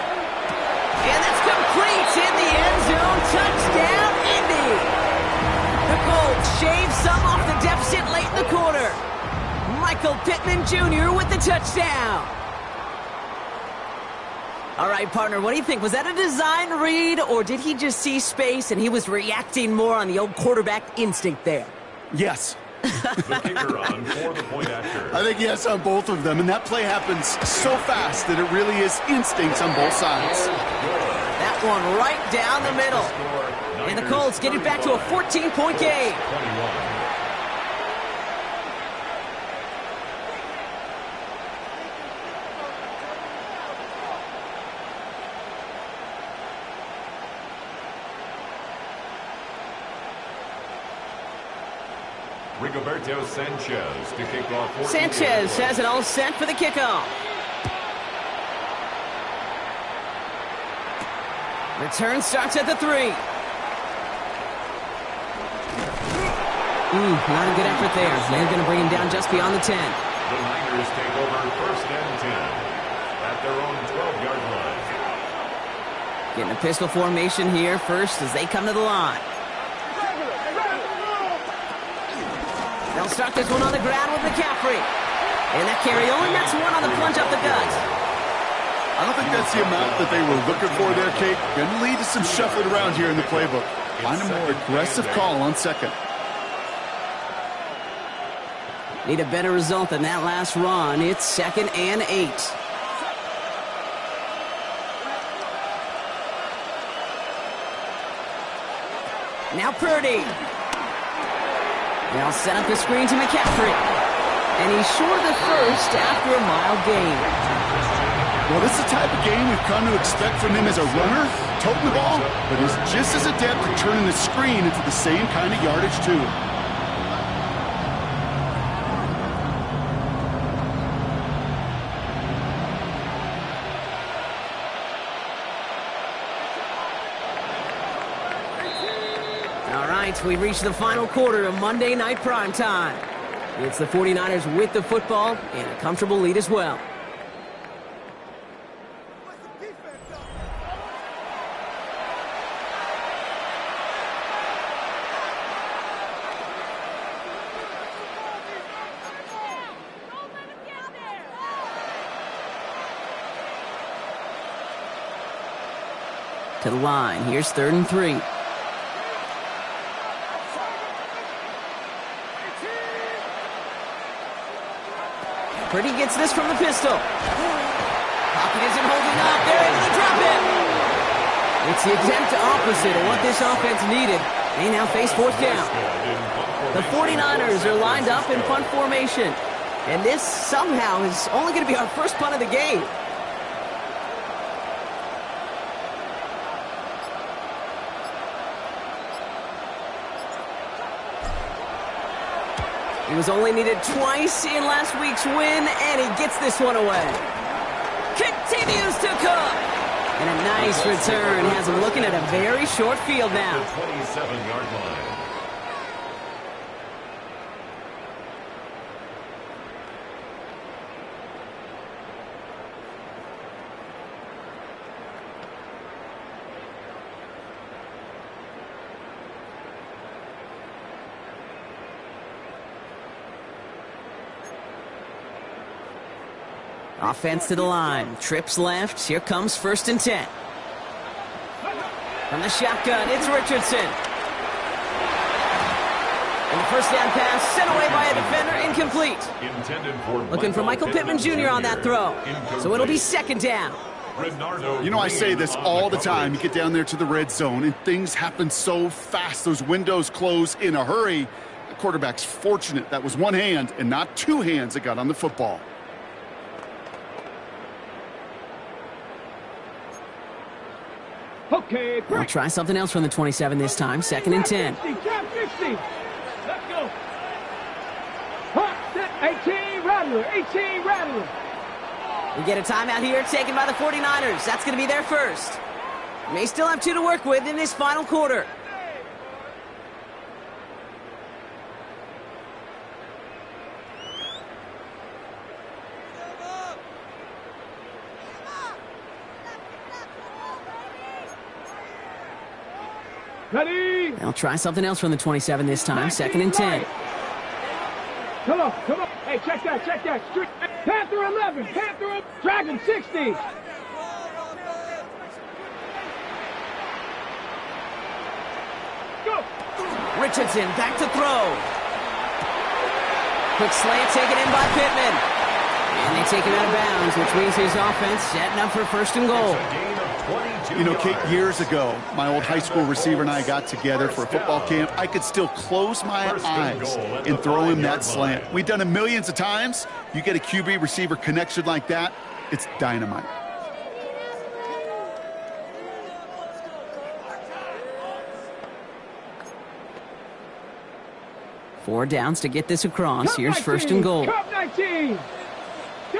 And that's complete in the end zone. Touchdown, Indy. The Colts shave some off the deficit late in the quarter. Michael Pittman Jr. with the touchdown. All right, partner, what do you think? Was that a design read, or did he just see space and he was reacting more on the old quarterback instinct there? Yes. The kicker on for the point after. I think yes on both of them, and that play happens so fast that it really is instincts on both sides. That one right down the middle. And the Colts get it back to a 14-point game. 21. Rigoberto Sanchez to kick off. Sanchez has it all set for the kickoff. Return starts at the 3. Not a good effort there. They're going to bring him down just beyond the 10. The Niners take over 1st and 10 at their own 12-yard line. Getting a pistol formation here first as they come to the line. They'll start this one on the ground with McCaffrey. And that carry only nets 1 on the plunge up the gut. I don't think that's the amount that they were looking for there, Kate. Going to lead to some shuffling around here in the playbook. Find a more aggressive call on 2nd. Need a better result than that last run. It's 2nd and 8. Now Purdy. They'll set up the screen to McCaffrey. And he's short of the first after a mild gain. Well, this is the type of game we've come to expect from him as a runner, toting the ball, but he's just as adept at turning the screen into the same kind of yardage, too. We reach the final quarter of Monday Night Primetime. It's the 49ers with the football and a comfortable lead as well. To the line. Here's 3rd and 3. Purdy gets this from the pistol. Pocket isn't holding up. They're able to drop it. It's the exact opposite of what this offense needed. They now face 4th down. The 49ers are lined up in punt formation. And this somehow is only going to be our first punt of the game. He was only needed twice in last week's win, and he gets this one away. Continues to cook. And a nice return has him looking at a very short field now. The 27-yard line. Offense to the line. Trips left. Here comes 1st and 10. From the shotgun, it's Richardson. And the first down pass sent away by a defender, incomplete. Looking for Michael Pittman Jr. on that throw. So it'll be 2nd down. You know, I say this all the time. You get down there to the red zone, and things happen so fast. Those windows close in a hurry. The quarterback's fortunate that was one hand and not two hands that got on the football. Okay, They'll try something else from the 27 this time. 2nd and 10. 60, 60. Let's go. Hot, 18, Rattler, 18, Rattler. We get a timeout here taken by the 49ers. That's going to be their first. May still have 2 to work with in this final quarter. Ready? They'll try something else from the 27 this time. 2nd and 10. Come on, come on. Hey, check that, check that. Panther 11, Panther, Dragon 60. Go. Richardson back to throw. Quick slant taken in by Pittman. And they take him out of bounds, which means his offense setting up for 1st and goal. You know, Kate, years ago, my old high school receiver and I got together for a football camp. I could still close my eyes and throw him that slant. We've done it millions of times. You get a QB receiver connection like that, it's dynamite. Four downs to get this across. Here's 1st and goal. Cup 19. 2.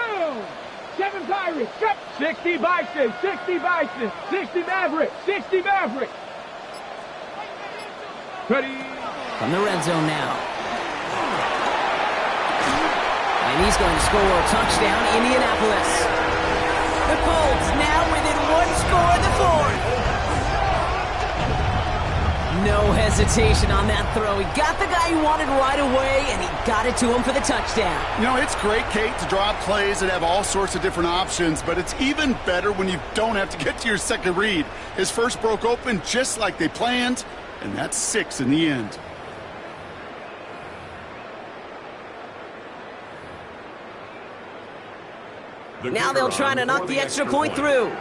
7 Pirates. Cup 60 Bison. 60 Bison. 60 Maverick. 60 Maverick. Ready. From the red zone now. And he's going to score a touchdown, Indianapolis. The Colts now within 1 score in the 4th. No hesitation on that throw. He got the guy he wanted right away, and he got it to him for the touchdown. You know, it's great, Kate, to draw up plays and have all sorts of different options, but it's even better when you don't have to get to your second read. His first broke open just like they planned, and that's 6 in the end. Now they'll try to knock the extra point through.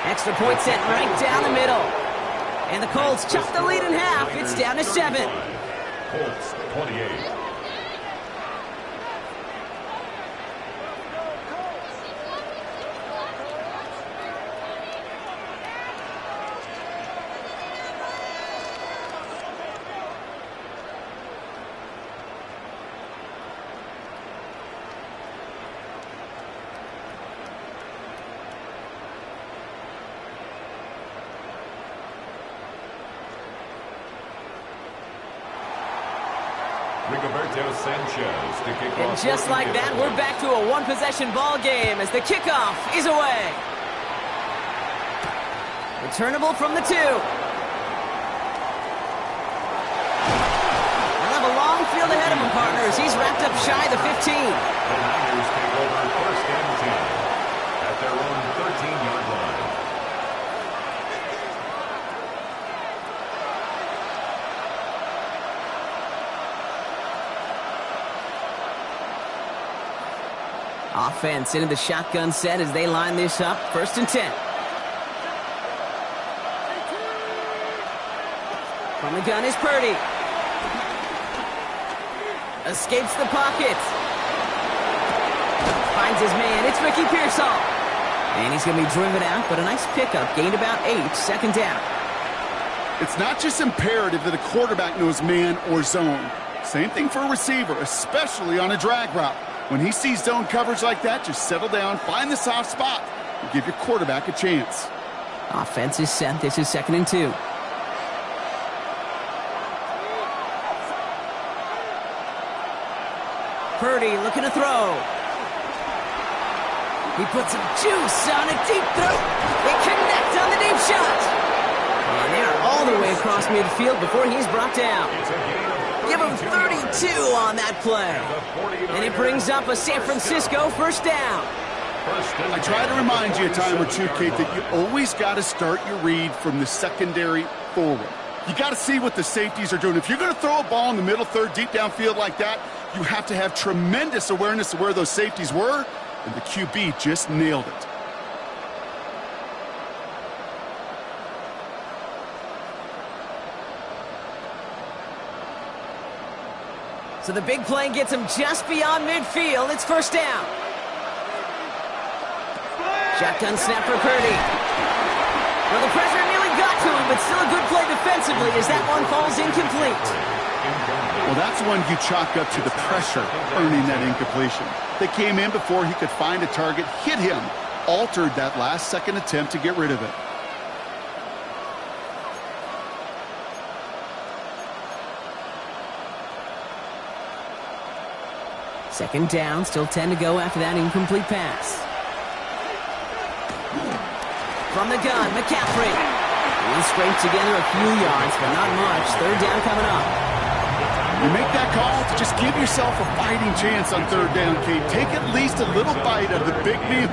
Extra point set right down the middle. And the Colts chop the lead in half. It's down to 7. Colts 28. And just like that, we're back to a one-possession ball game as the kickoff is away. Returnable from the 2. They'll have a long field ahead of him, partners. He's wrapped up shy of the 15. The Niners take over 1st and 10 at their own 13-yard line. Offense into the shotgun set as they line this up. 1st and 10. From the gun is Purdy. Escapes the pocket. Finds his man. It's Ricky Pearsall. And he's going to be driven out, but a nice pickup. Gained about 8. 2nd down. It's not just imperative that a quarterback knows man or zone. Same thing for a receiver, especially on a drag route. When he sees zone coverage like that, just settle down, find the soft spot, and give your quarterback a chance. Offense is set. This is 2nd and 2. Purdy looking to throw. He puts some juice on a deep throw. They connect on the deep shot. And they are all the way across midfield before he's brought down. It's a gain of Give him 32 on that play. And it brings up a San Francisco first down. I try to remind you a time or two, Kate, that you always got to start your read from the secondary forward. You got to see what the safeties are doing. If you're going to throw a ball in the middle third, deep downfield like that, you have to have tremendous awareness of where those safeties were, and the QB just nailed it. So the big play gets him just beyond midfield. It's first down. Shotgun snap for Purdy. Well, the pressure nearly got to him, but still a good play defensively as that one falls incomplete. Well, that's one you chalk up to the pressure earning that incompletion. They came in before he could find a target, hit him, altered that last-second attempt to get rid of it. Second down, still 10 to go after that incomplete pass. From the gun, McCaffrey. He scraped together a few yards, but not much. Third down coming up. You make that call to just give yourself a fighting chance on third down, Kate. Take at least a little bite of the big meal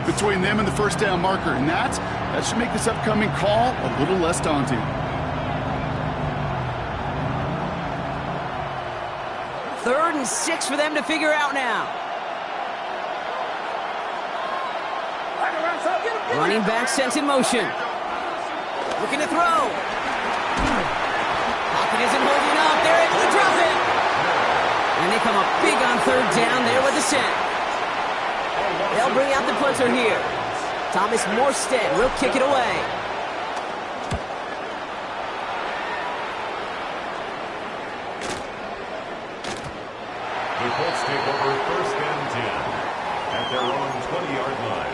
between them and the first down marker, and that should make this upcoming call a little less daunting. Third and 6 for them to figure out now. Running back sent in motion. Looking to throw. Pocket isn't holding up. They're able to drop it. And they come up big on third down there with the sack. They'll bring out the punter here. Thomas Morstead will kick it away. The Colts take over first and 10 at their own 20-yard line.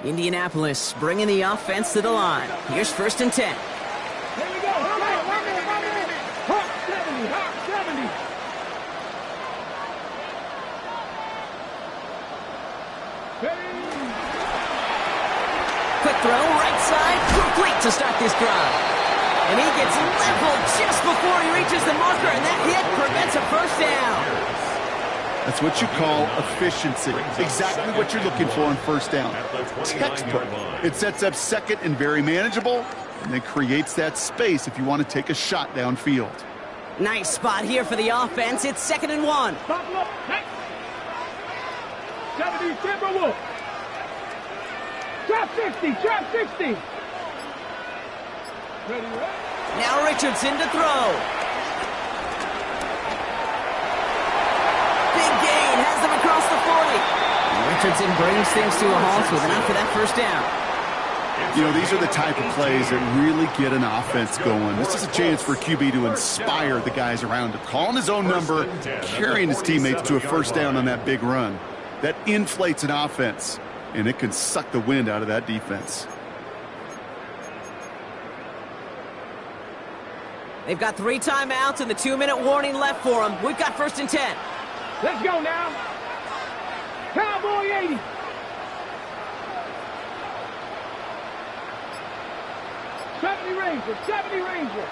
Indianapolis bringing the offense to the line. Here's first and 10. Here we go. 1 minute. Hawk 70. Hawk 70. Quick throw, right side, complete to start this drive. And he gets leveled just before he reaches the marker, and that hit prevents a first down. That's what you call efficiency. Exactly what you're looking for on first down. Textbook. It sets up second and very manageable, and then creates that space if you want to take a shot downfield. Nice spot here for the offense. It's 2nd and 1. Buffalo, next. 70 Timberwolves. Trap 60. Trap 60. Ready. Now Richardson to throw. Big gain, has them across the 40. Richardson brings things to a halt with enough for that first down. You know, these are the type of plays that really get an offense going. This is a chance for QB to inspire the guys around him. Calling his own number, carrying his teammates to a first down on that big run. That inflates an offense, and it can suck the wind out of that defense. They've got 3 timeouts and the 2-minute warning left for them. We've got first and 10. Let's go now. Cowboy 80. Ranger. 70 Ranger.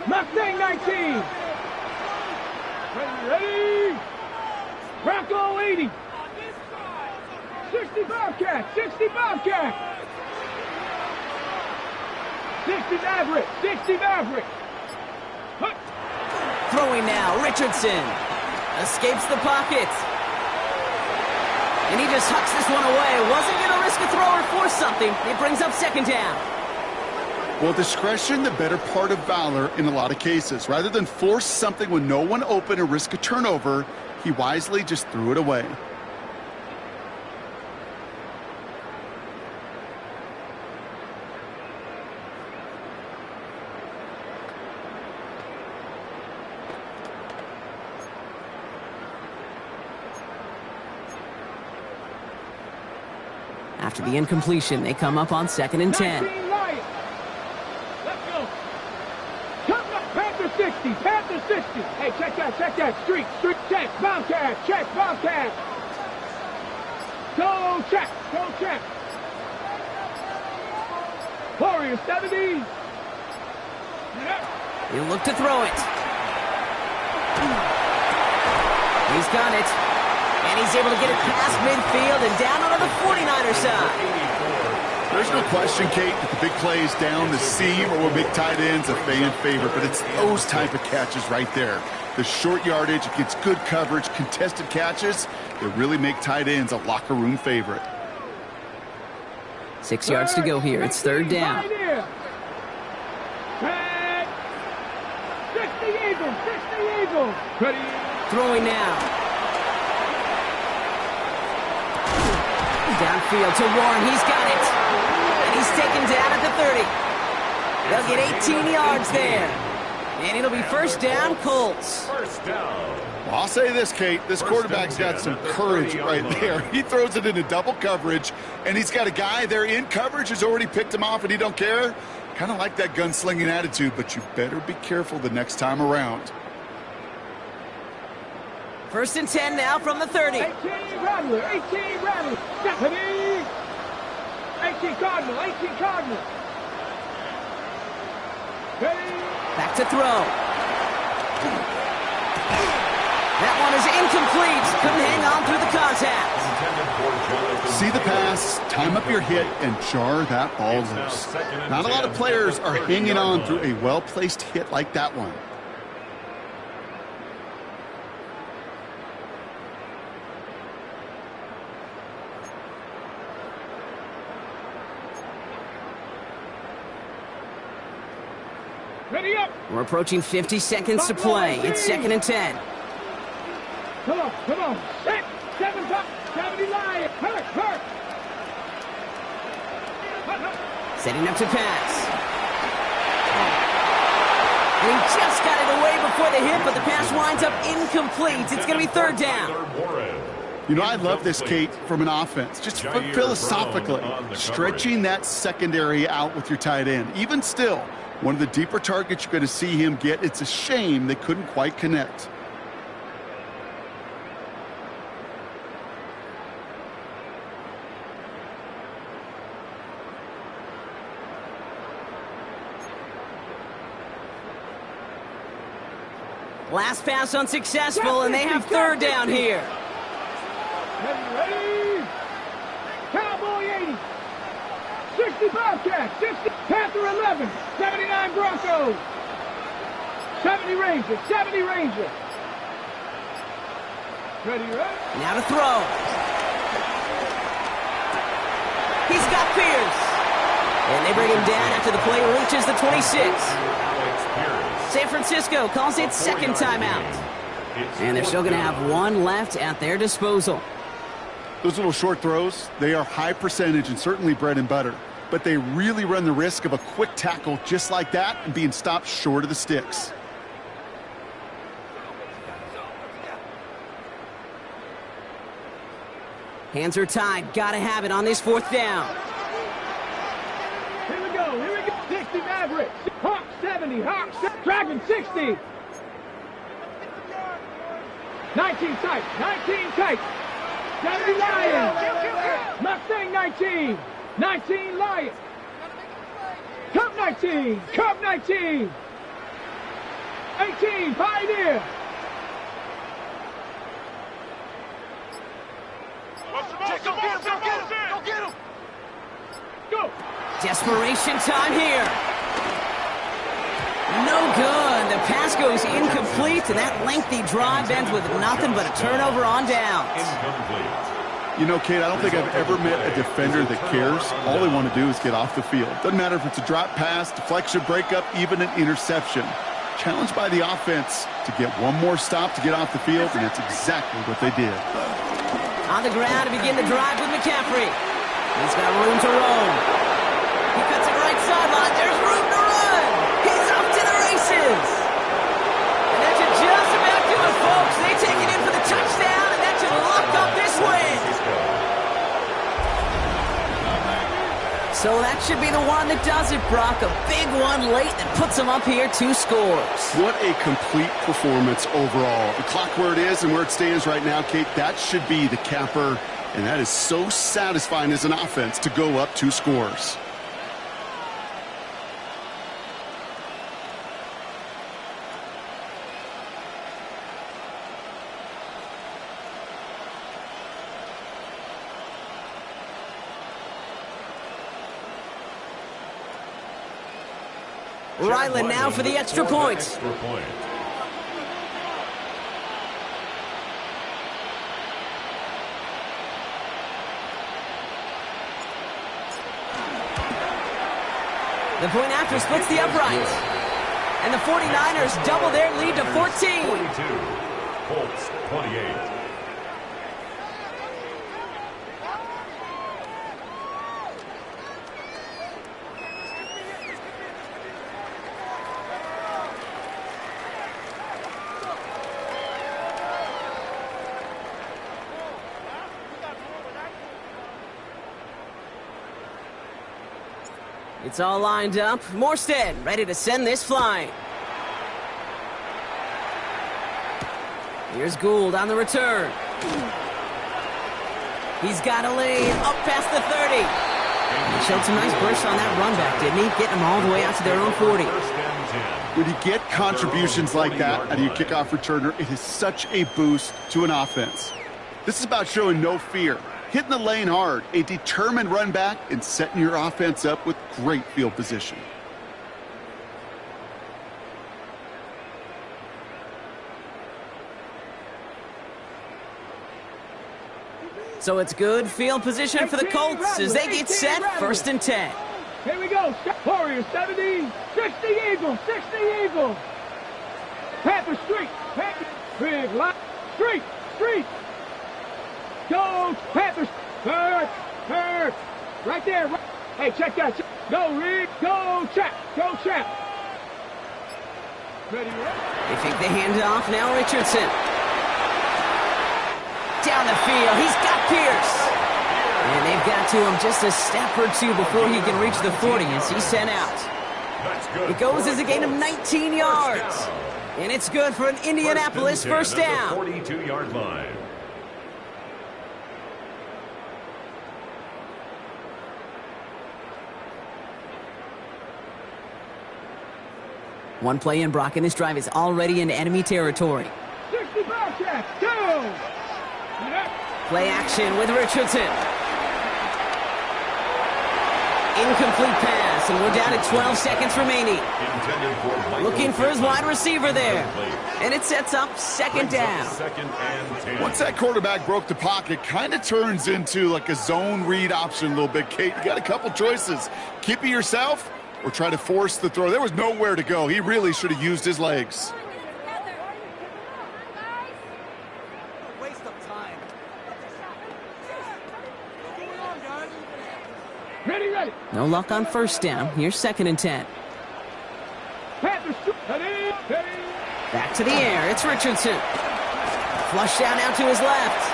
Mustang 19. Ready. Bronco 80. 60 Bobcat. 60 Bobcat. 60 Maverick. 60 Maverick. Huh. Throwing now, Richardson. Escapes the pocket. And he just hucks this one away. Wasn't going to risk a throw or force something. It brings up second down. Well, discretion, the better part of valor in a lot of cases. Rather than force something with no one open and risk a turnover, he wisely just threw it away. After the incompletion, they come up on 2nd and 10. 19 Lions. Let's go. Come up, Panther 60, Panther 60. Hey, check that, streak, check, Bobcat, check, Bobcat. Go check. Warrior 70. He'll look to throw it. He's got it. And he's able to get it past midfield and down onto the 49er side. There's no question, Kate, that the big plays down the seam or with big tight ends a fan favorite, but it's those type of catches right there. The short yardage, it gets good coverage, contested catches that really make tight ends a locker room favorite. 6 yards to go here. It's 3rd down. 60 Eagles. Ready. Throwing now. Downfield to Warren. He's got it. And he's taken down at the 30. They'll get 18 yards there. And it'll be 1st down, Colts. First down. Well, I'll say this, Kate. This quarterback's got some courage right there. He throws it into double coverage, and he's got a guy there in coverage who's already picked him off, and he don't care. Kind of like that gunslinging attitude, but you better be careful the next time around. 1st and 10 now from the 30. 18 Rattler. Stephanie. 18 Cardinal. Ready. Back to throw. That one is incomplete. Couldn't hang on through the contact. See the pass, time up your hit, and jar that ball loose. Not a lot of players are hanging on through a well-placed hit like that one. Ready up. We're approaching 50 seconds to play. It's 2nd and 10. Come on. 7 top. 70 Lions. Hurt. Setting up to pass. And he just got it away before the hit, but the pass winds up incomplete. It's going to be 3rd down. You know, I love this, Kate, from an offense. Just philosophically, stretching that secondary out with your tight end. Even still, one of the deeper targets you're going to see him get. It's a shame they couldn't quite connect. Last pass unsuccessful, and they have 3rd down here. Ready. Cowboy 80. 60 Bobcats. 60 Panther 11. 79 Broncos. 70 Rangers. Ready. Now to throw. He's got Pierce. And they bring him down after the play reaches the 26. San Francisco calls it 2nd timeout. And they're still going to have 1 left at their disposal. Those little short throws, they are high percentage and certainly bread and butter. But they really run the risk of a quick tackle just like that and being stopped short of the sticks. Hands are tied. Got to have it on this 4th down. Here we go. 60 Mavericks. Hawk 70. Dragon 60. 19 tight. 70 Lions. Mustang 19. 19 Lions. Cub 19. 18 Pioneer. Go get him! Go! Desperation time here. No good. The pass goes incomplete, and that lengthy drive ends with nothing but a turnover on downs. Incomplete. You know, Kate, I don't think I've ever met a defender that cares. All they want to do is get off the field. Doesn't matter if it's a drop pass, deflection, breakup, even an interception. Challenged by the offense to get one more stop to get off the field, and that's exactly what they did. On the ground to begin the drive with McCaffrey. He's got room to roam. He cuts it right sideline. There's room to run. He's off to the races. And that should just about do it, folks. They take it in for the touchdown, and that should lock up this win. So that should be the one that does it, Brock. A big one late that puts them up here 2 scores. What a complete performance overall. The clock where it is and where it stands right now, Kate, that should be the capper. And that is so satisfying as an offense to go up 2 scores. Ryland now for the extra point. The point after splits the upright. And the 49ers double their lead to 14. 42. Colts 28. It's all lined up. Morstead ready to send this flying. Here's Gould on the return. He's got a lane up past the 30. He showed some nice burst on that run back, didn't he? Getting them all the way out to their own 40. When you get contributions like that out of your kickoff returner, it is such a boost to an offense. This is about showing no fear. Hitting the lane hard, a determined run back, and setting your offense up with great field position. So it's good field position for the Colts as they get set 1st and 10. Here we go. Warriors 70, 60 Eagles, 60 Eagles. Panther Street, Panther, big line, Street, Street. Go, Panthers. Hurt. Right there. Right. Hey, check that. Go, Reed. Go, Chap. Go, Chap. Ready, They take the handoff. Now Richardson. Down the field. He's got Pierce. And they've got to him just a step or 2 before he can reach the 40 as he's sent out. It goes as a gain of 19 yards. And it's good for an Indianapolis first down. 42-yard line. One play in, Brock, and this drive is already into enemy territory. 60 Bobcats, go! Play action with Richardson. Incomplete pass, and we're down to 12 seconds remaining. Looking for his wide receiver there. And it sets up 2nd down. Once that quarterback broke the pocket, kind of turns into like a zone read option a little bit, Kate. You got a couple choices. Keep it yourself or try to force the throw. There was nowhere to go. He really should have used his legs. Waste of time. Ready. No luck on 1st down. Here's 2nd and 10. Panthers, Back to the air. It's Richardson. Flush down now to his left.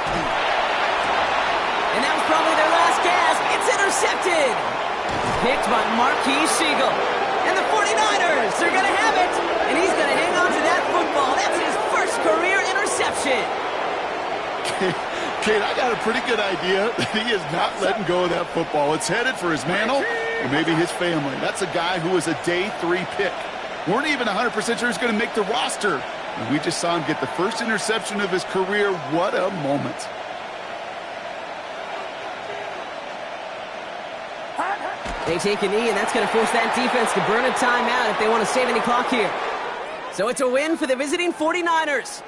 And that was probably their last gasp. It's intercepted. Picked by Marquise Siegel. And the 49ers, they're going to have it. And he's going to hang on to that football. That's his first career interception. Kate, I got a pretty good idea that he is not letting go of that football. It's headed for his mantle or maybe his family. That's a guy who was a day 3 pick. Weren't even 100% sure he's going to make the roster. And we just saw him get the first interception of his career. What a moment. They take a knee, and that's going to force that defense to burn a timeout if they want to save any clock here. So it's a win for the visiting 49ers.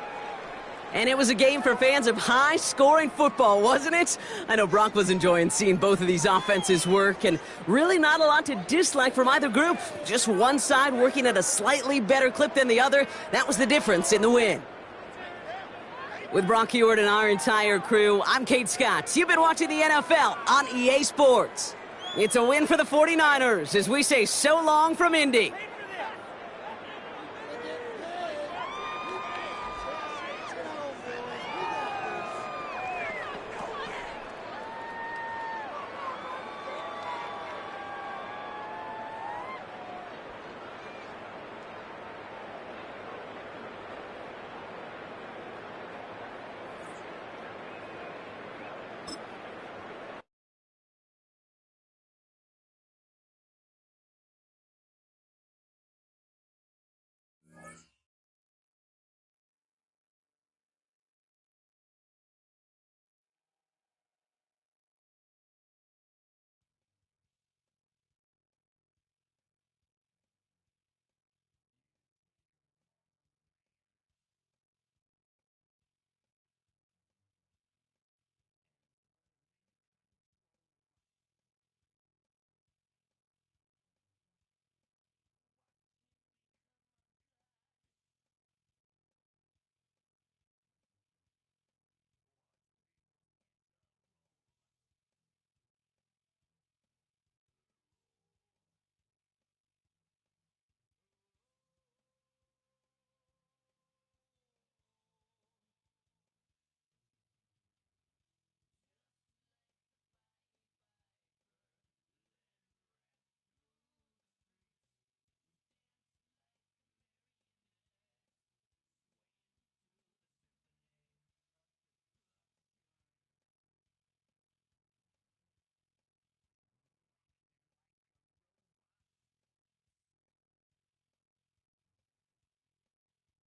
And it was a game for fans of high-scoring football, wasn't it? I know Brock was enjoying seeing both of these offenses work, and really not a lot to dislike from either group. Just one side working at a slightly better clip than the other. That was the difference in the win. With Brock Heward and our entire crew, I'm Kate Scott. You've been watching the NFL on EA Sports. It's a win for the 49ers as we say so long from Indy.